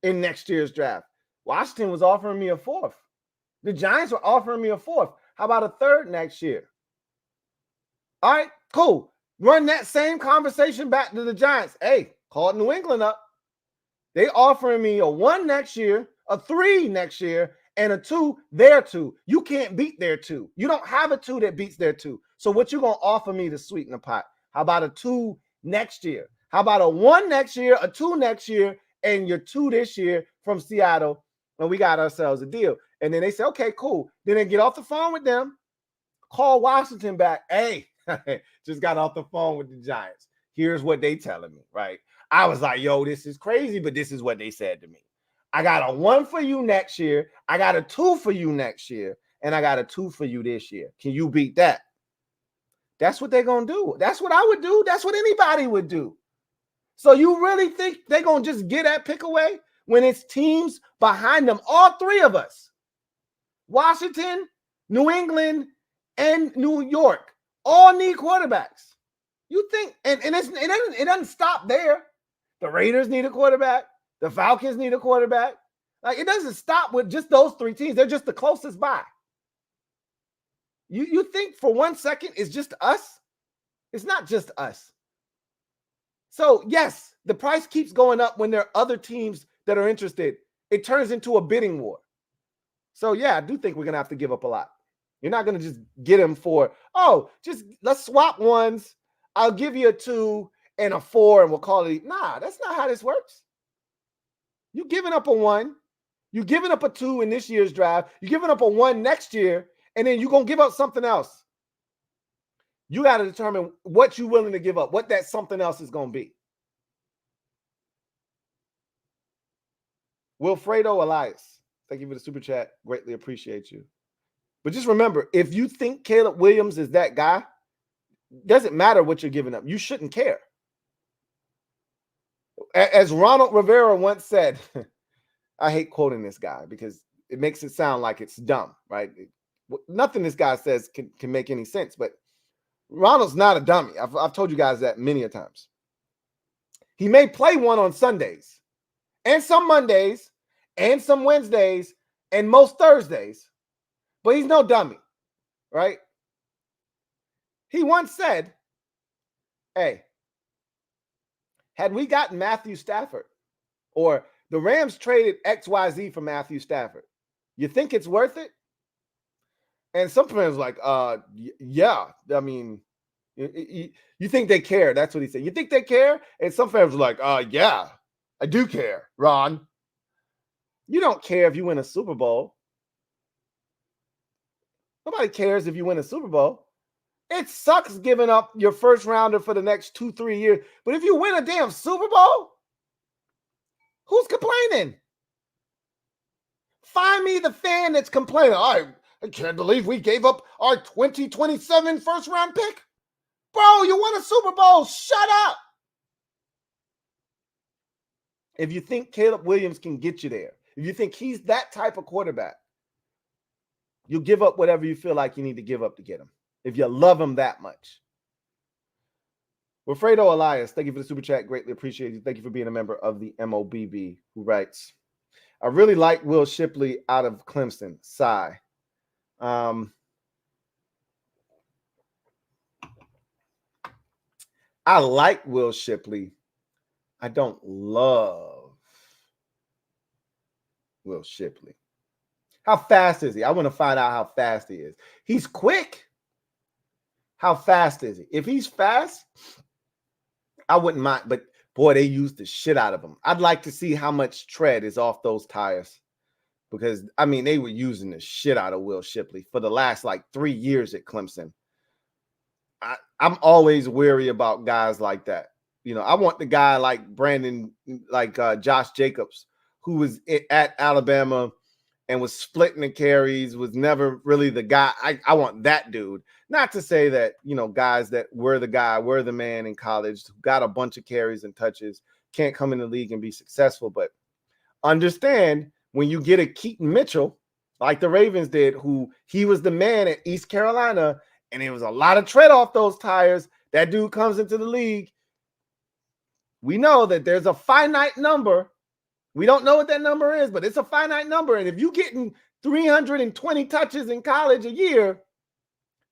in next year's draft? Washington was offering me a 4th. The Giants were offering me a 4th. How about a 3rd next year? All right, cool. Run that same conversation back to the Giants. Hey, call New England up. They offering me a 1 next year, a 3 next year, and a 2, their 2. You can't beat their 2. You don't have a 2 that beats their 2. So what you going to offer me to sweeten the pot? How about a 2 next year? How about a 1 next year, a 2 next year, and your 2 this year from Seattle? And we got ourselves a deal. And then they say, okay, cool. Then they get off the phone with them, call Washington back. Hey, just got off the phone with the Giants. Here's what they telling me, right? I was like, yo, this is crazy, but this is what they said to me. I got a 1 for you next year. I got a 2 for you next year. And I got a 2 for you this year. Can you beat that? That's what they're going to do. That's what I would do. That's what anybody would do. So you really think they're going to just get that pick away? when it's teams behind them, all three of us, Washington, New England, and New York, all need quarterbacks. You think, and it doesn't stop there. The Raiders need a quarterback. The Falcons need a quarterback. Like, it doesn't stop with just those three teams. They're just the closest by. You think for 1 second it's just us? It's not just us. So, yes, the price keeps going up when there are other teams that are interested. It turns into a bidding war. So, yeah, I do think we're going to have to give up a lot. You're not going to just get them for, oh, just let's swap ones. I'll give you a 2 and a 4 and we'll call it. Nah, that's not how this works. You're giving up a 1. You're giving up a 2 in this year's draft. You're giving up a 1 next year, and then you're going to give up something else. You got to determine what you're willing to give up, what that something else is going to be. Wilfredo Elias, thank you for the super chat. Greatly appreciate you. But just remember, if you think Caleb Williams is that guy, doesn't matter what you're giving up. You shouldn't care. As Ronald Rivera once said, I hate quoting this guy because it makes it sound like it's dumb, right? Nothing this guy says can make any sense, but Ronald's not a dummy. I've told you guys that many a times. He may play one on Sundays and some Mondays and some Wednesdays and most Thursdays, but he's no dummy, right? He once said, hey, had we gotten Matthew Stafford or the Rams traded XYZ for Matthew Stafford, you think it's worth it? And some fans like, yeah. I mean, you think they care. That's what he said. You think they care? And some fans are like, yeah, I do care, Ron. You don't care if you win a Super Bowl. Nobody cares if you win a Super Bowl. It sucks giving up your first rounder for the next 2-3 years. But if you win a damn Super Bowl, who's complaining? Find me the fan that's complaining. I can't believe we gave up our 2027 first round pick. Bro, you won a Super Bowl. Shut up. If you think Caleb Williams can get you there, if you think he's that type of quarterback, you'll give up whatever you feel like you need to give up to get him. If you love him that much. Wilfredo Elias, thank you for the super chat. Greatly appreciate you. Thank you for being a member of the MOBB, who writes, I really like Will Shipley out of Clemson. Sigh. I like Will Shipley. I don't love Will Shipley. How fast is he? I want to find out how fast he is. He's quick. How fast is he? If he's fast, I wouldn't mind. But, boy, they used the shit out of him. I'd like to see how much tread is off those tires. Because, I mean, they were using the shit out of Will Shipley for the last, 3 years at Clemson. I'm always wary about guys like that. You know, I want the guy like Brandon, Josh Jacobs, who was at Alabama and was splitting the carries, was never really the guy. I want that dude. Not to say that, guys that were the man in college, who got a bunch of carries and touches, can't come in the league and be successful. But understand, when you get a Keaton Mitchell, like the Ravens did, who he was the man at East Carolina, and it was a lot of tread off those tires, that dude comes into the league. We know that there's a finite number. We don't know what that number is, but it's a finite number. And if you're getting 320 touches in college a year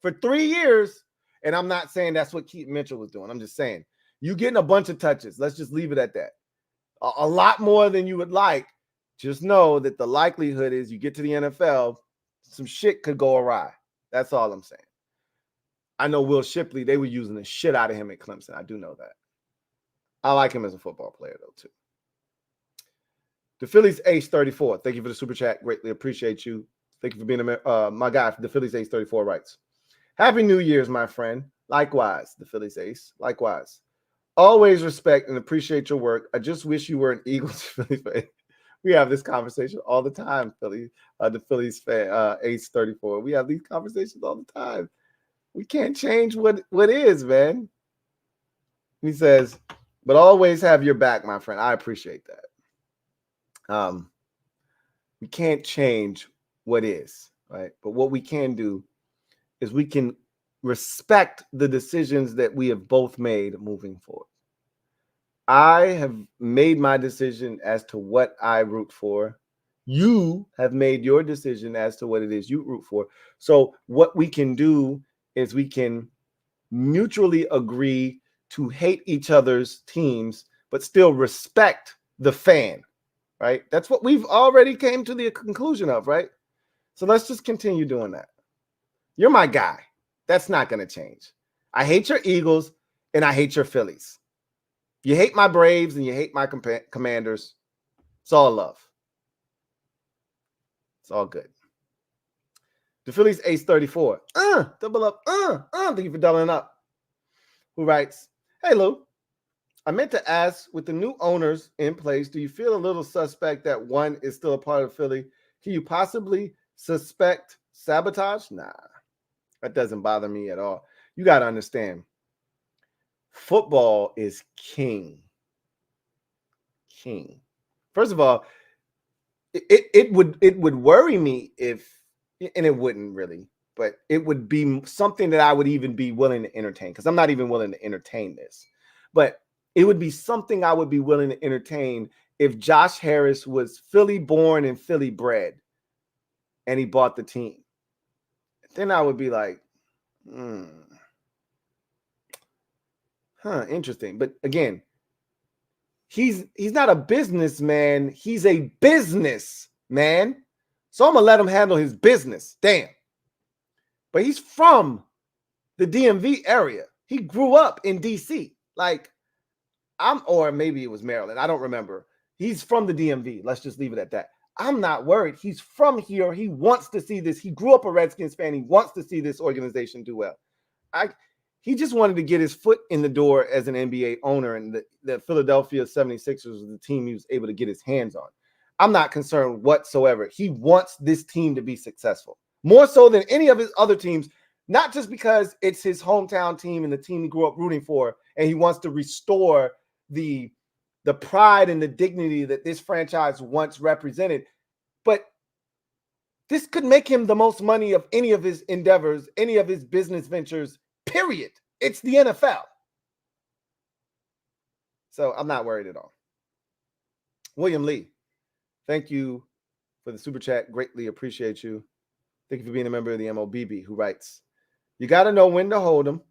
for 3 years, and I'm not saying that's what Keaton Mitchell was doing. I'm just saying you're getting a bunch of touches. Let's just leave it at that. A lot more than you would like. Just know that the likelihood is you get to the NFL, some shit could go awry. That's all I'm saying. I know Will Shipley, they were using the shit out of him at Clemson. I do know that. I like him as a football player, though, too. The Phillies Ace 34. Thank you for the super chat. Greatly appreciate you. Thank you for being my guy. The Phillies Ace 34 writes, Happy New Year's, my friend. Likewise, the Phillies Ace. Likewise. Always respect and appreciate your work. I just wish you were an Eagles Phillies fan. We have this conversation all the time, Philly. The Phillies fan, Ace 34. We have these conversations all the time. We can't change what is, man. He says, but always have your back, my friend. I appreciate that. We can't change what is, right? But what we can do is we can respect the decisions that we have both made moving forward. I have made my decision as to what I root for. You have made your decision as to what it is you root for. So what we can do is we can mutually agree to hate each other's teams, but still respect the fan, right? That's what we've already came to the conclusion of, right? So let's just continue doing that. You're my guy. That's not going to change. I hate your Eagles and I hate your Phillies. You hate my Braves and you hate my Commanders. It's all love. It's all good. The Phillies Ace 34. Double up. Thank you for doubling up. Who writes, hey, Lou, I meant to ask, with the new owners in place, do you feel a little suspect that one is still a part of Philly? Can you possibly suspect sabotage? Nah, that doesn't bother me at all. You got to understand, football is king. King. First of all, it would worry me if, and it wouldn't really, but it would be something that I would even be willing to entertain, because I'm not even willing to entertain this. But it would be something I would be willing to entertain if Josh Harris was Philly born and Philly bred and he bought the team. Then I would be like, interesting. But again, he's not a businessman. He's a businessman. So I'm going to let him handle his business. Damn. But he's from the DMV area. He grew up in D.C. Or maybe it was Maryland. I don't remember. He's from the DMV. Let's just leave it at that. I'm not worried. He's from here. He wants to see this. He grew up a Redskins fan. He wants to see this organization do well. He just wanted to get his foot in the door as an NBA owner, and the Philadelphia 76ers was the team he was able to get his hands on. I'm not concerned whatsoever. He wants this team to be successful, more so than any of his other teams, not just because it's his hometown team and the team he grew up rooting for, and he wants to restore the pride and the dignity that this franchise once represented, but this could make him the most money of any of his endeavors, any of his business ventures, period. It's the NFL. So I'm not worried at all. William Lee, thank you for the super chat. Greatly appreciate you. Thank you for being a member of the MOBB, who writes, you got to know when to hold them.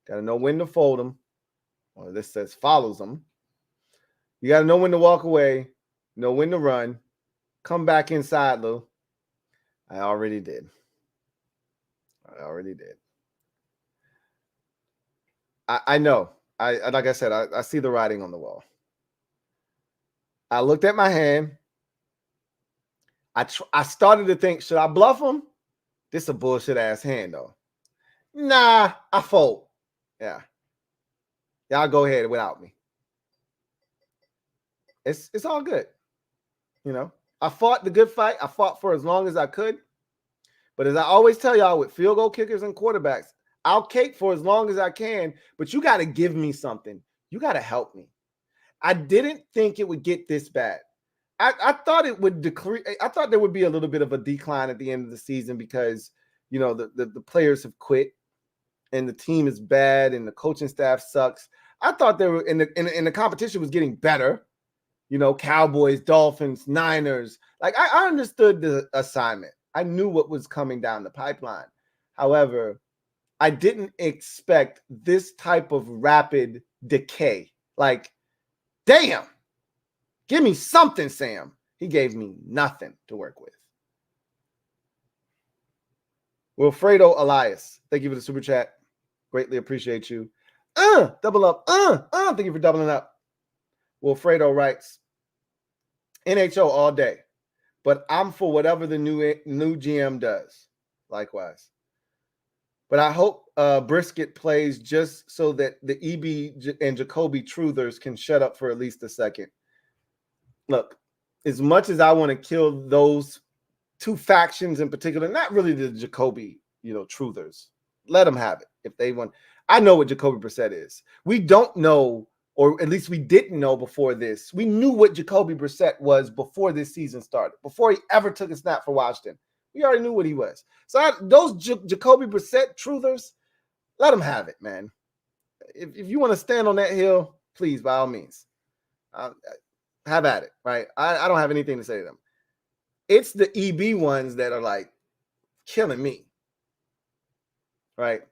Got to know when to fold them. Or this says follows them. You got to know when to walk away, know when to run. Come back inside, Lou. I already did. I know. Like I said, I see the writing on the wall. I looked at my hand. I started to think, should I bluff him? This is a bullshit ass hand, though. Nah, I fold. Yeah. Y'all go ahead without me. It's all good. You know, I fought the good fight. I fought for as long as I could. But as I always tell y'all, with field goal kickers and quarterbacks, I'll cake for as long as I can, but you got to give me something. You got to help me. I didn't think it would get this bad. I thought it would decrease. I thought there would be a little bit of a decline at the end of the season because, you know, the players have quit and the team is bad and the coaching staff sucks. I thought they were in the competition was getting better. You know, Cowboys, Dolphins, Niners. Like I understood the assignment. I knew what was coming down the pipeline. However, I didn't expect this type of rapid decay. Like, damn, give me something, Sam. He gave me nothing to work with. Wilfredo Elias, thank you for the super chat. Greatly appreciate you. Double up. Thank you for doubling up. Wilfredo writes, NHL all day, but I'm for whatever the new GM does. Likewise. But I hope Brissett plays just so that the EB and Jacoby truthers can shut up for at least a second. Look, as much as I want to kill those two factions in particular, not really the Jacoby, truthers. Let them have it if they want. I know what Jacoby Brissett is. We don't know or at least we didn't know before this. We knew what Jacoby Brissett was before this season started, before he ever took a snap for Washington. We already knew what he was. So those Jacoby Brissett truthers, let them have it, man. If you want to stand on that hill, please, by all means, have at it, right? I don't have anything to say to them. It's the EB ones that are like killing me, right?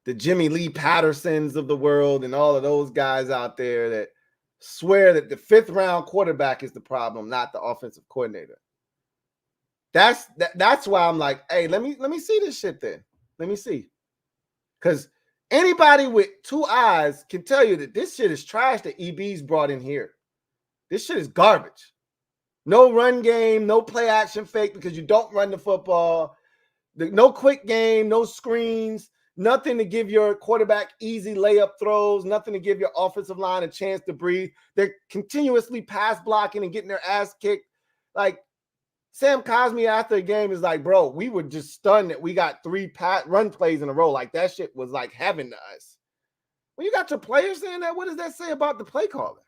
The Jimmy Lee Pattersons of the world and all of those guys out there that swear that the 5th round quarterback is the problem, not the offensive coordinator. That's why I'm like, hey, let me see this shit then. Let me see. Because anybody with 2 eyes can tell you that this shit is trash that EB's brought in here. This shit is garbage. No run game, no play action fake because you don't run the football. No quick game, no screens, nothing to give your quarterback easy layup throws, nothing to give your offensive line a chance to breathe. They're continuously pass blocking and getting their ass kicked. Like Sam Cosmi after the game is like, bro, we were just stunned that we got 3 run plays in a row. Like that shit was like heaven to us. When you got your players saying that, what does that say about the play calling?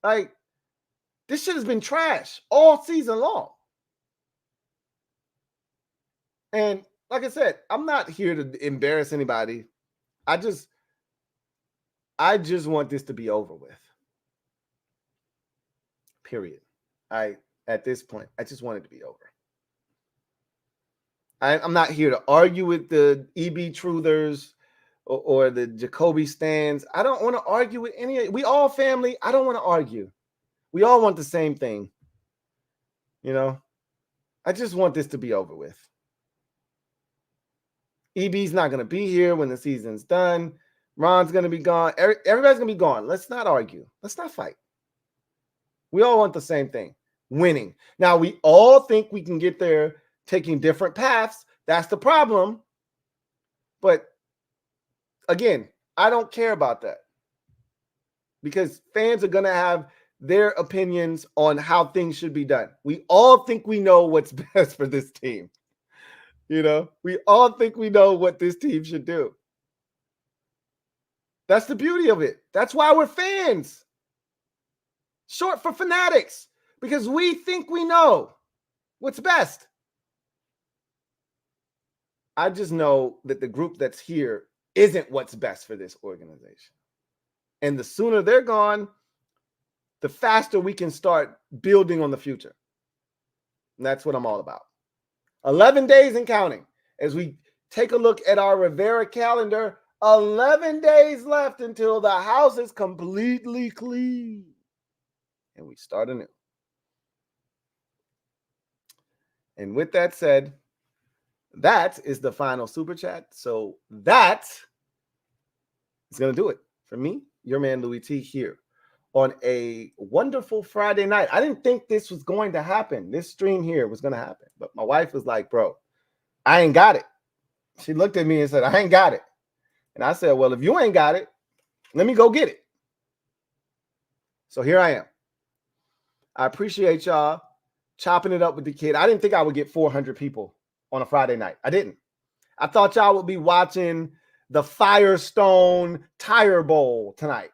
Like, this shit has been trash all season long. And like I said, I'm not here to embarrass anybody. I just want this to be over with. Period. At this point, I just want it to be over. I'm not here to argue with the EB truthers or the Jacoby stands. I don't want to argue with any. We all family. I don't want to argue. We all want the same thing. You know, I just want this to be over with. EB's not going to be here when the season's done. Ron's going to be gone. Everybody's going to be gone. Let's not argue. Let's not fight. We all want the same thing, winning. Now, we all think we can get there taking different paths. That's the problem. But again, I don't care about that because fans are going to have their opinions on how things should be done. We all think we know what's best for this team. You know, we all think we know what this team should do. That's the beauty of it. That's why we're fans. Short for fanatics, because we think we know what's best. I just know that the group that's here isn't what's best for this organization. And the sooner they're gone, the faster we can start building on the future. And that's what I'm all about. 11 days and counting. As we take a look at our Rivera calendar, 11 days left until the house is completely clean. And we start anew. And with that said, that is the final super chat. So that is going to do it for me, your man Louie T, here on a wonderful Friday night. I didn't think this was going to happen. This stream here was going to happen. But my wife was like, bro, I ain't got it. She looked at me and said, I ain't got it. And I said, well, if you ain't got it, let me go get it. So here I am. I appreciate y'all chopping it up with the kid. I didn't think I would get 400 people on a Friday night. I didn't. I thought y'all would be watching the Firestone Tire Bowl tonight.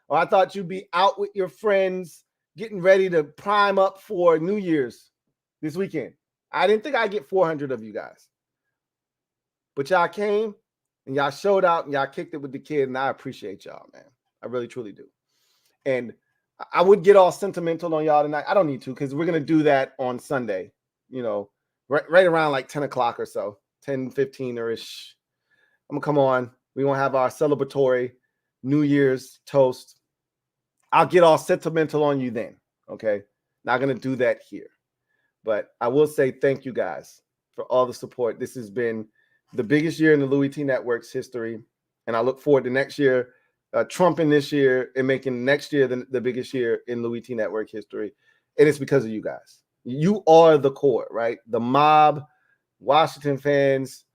Or I thought you'd be out with your friends getting ready to prime up for New Year's this weekend. I didn't think I'd get 400 of you guys. But y'all came and y'all showed out and y'all kicked it with the kid. And I appreciate y'all, man. I really, truly do. And I would get all sentimental on y'all tonight. I don't need to because we're going to do that on Sunday, you know, right around like 10 o'clock or so, 10:15-ish. I'm going to come on. We're going to have our celebratory New Year's toast. I'll get all sentimental on you then, okay? Not going to do that here. But I will say thank you guys for all the support. This has been the biggest year in the Louie T Network's history, and I look forward to next year, trumping this year and making next year the biggest year in Louie T Network history. And it's because of you guys. You are the core, right? The mob, Washington fans,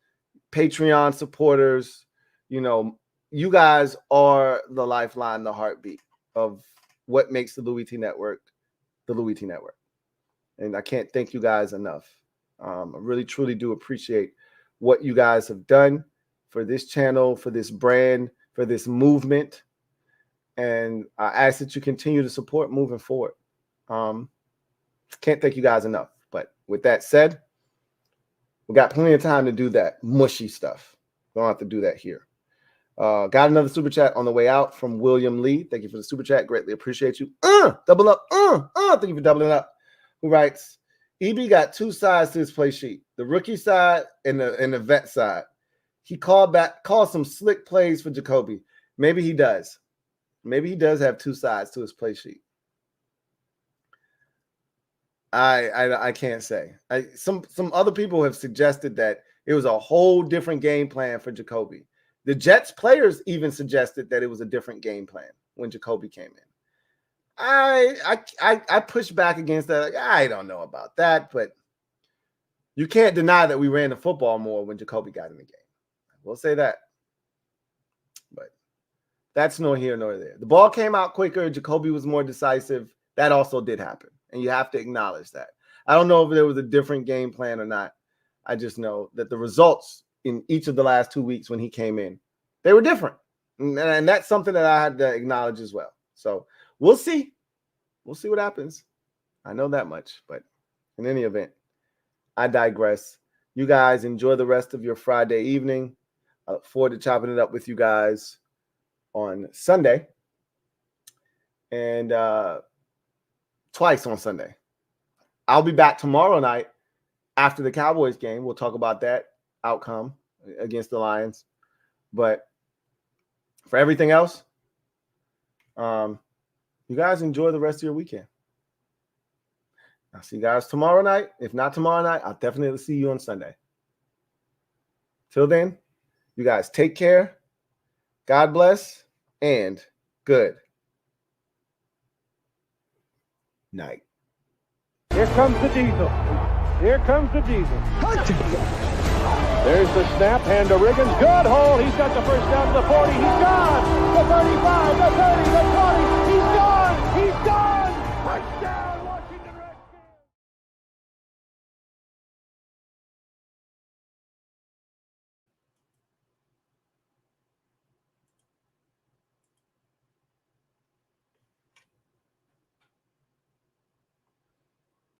Patreon supporters, you know, you guys are the lifeline, the heartbeat of what makes the Louie T Network the Louie T Network. And I can't thank you guys enough. I really, truly do appreciate what you guys have done for this channel, for this brand, for this movement. And I ask that you continue to support moving forward. Can't thank you guys enough. But with that said, we got plenty of time to do that mushy stuff. Don't have to do that here. Got another super chat on the way out from William Lee. Thank you for the super chat. Greatly appreciate you. Double up. Thank you for doubling up. Who writes, EB got two sides to his play sheet, the rookie side and the vet side. He called some slick plays for Jacoby. Maybe he does. Maybe he does have two sides to his play sheet. I can't say. Some other people have suggested that it was a whole different game plan for Jacoby. The Jets players even suggested that it was a different game plan when Jacoby came in. I pushed back against that. Like, I don't know about that, but you can't deny that we ran the football more when Jacoby got in the game. We'll say that. But that's nor here nor there. The ball came out quicker. Jacoby was more decisive. That also did happen, and you have to acknowledge that. I don't know if there was a different game plan or not. I just know that the results in each of the last 2 weeks when he came in, they were different. And that's something that I had to acknowledge as well. So we'll see. We'll see what happens. I know that much. But in any event, I digress. You guys enjoy the rest of your Friday evening. I look forward to chopping it up with you guys on Sunday. And twice on Sunday. I'll be back tomorrow night after the Cowboys game. We'll talk about that outcome against the Lions. But for everything else, you guys enjoy the rest of your weekend. I'll see you guys tomorrow night. If not tomorrow night, I'll definitely see you on Sunday. Till then, you guys take care. God bless and good night. Here comes the diesel. Here comes the diesel. There's the snap, hand to Riggins. Good hold. He's got the first down to the 40. He's gone. The 35, the 30, the 20. He's gone. He's gone.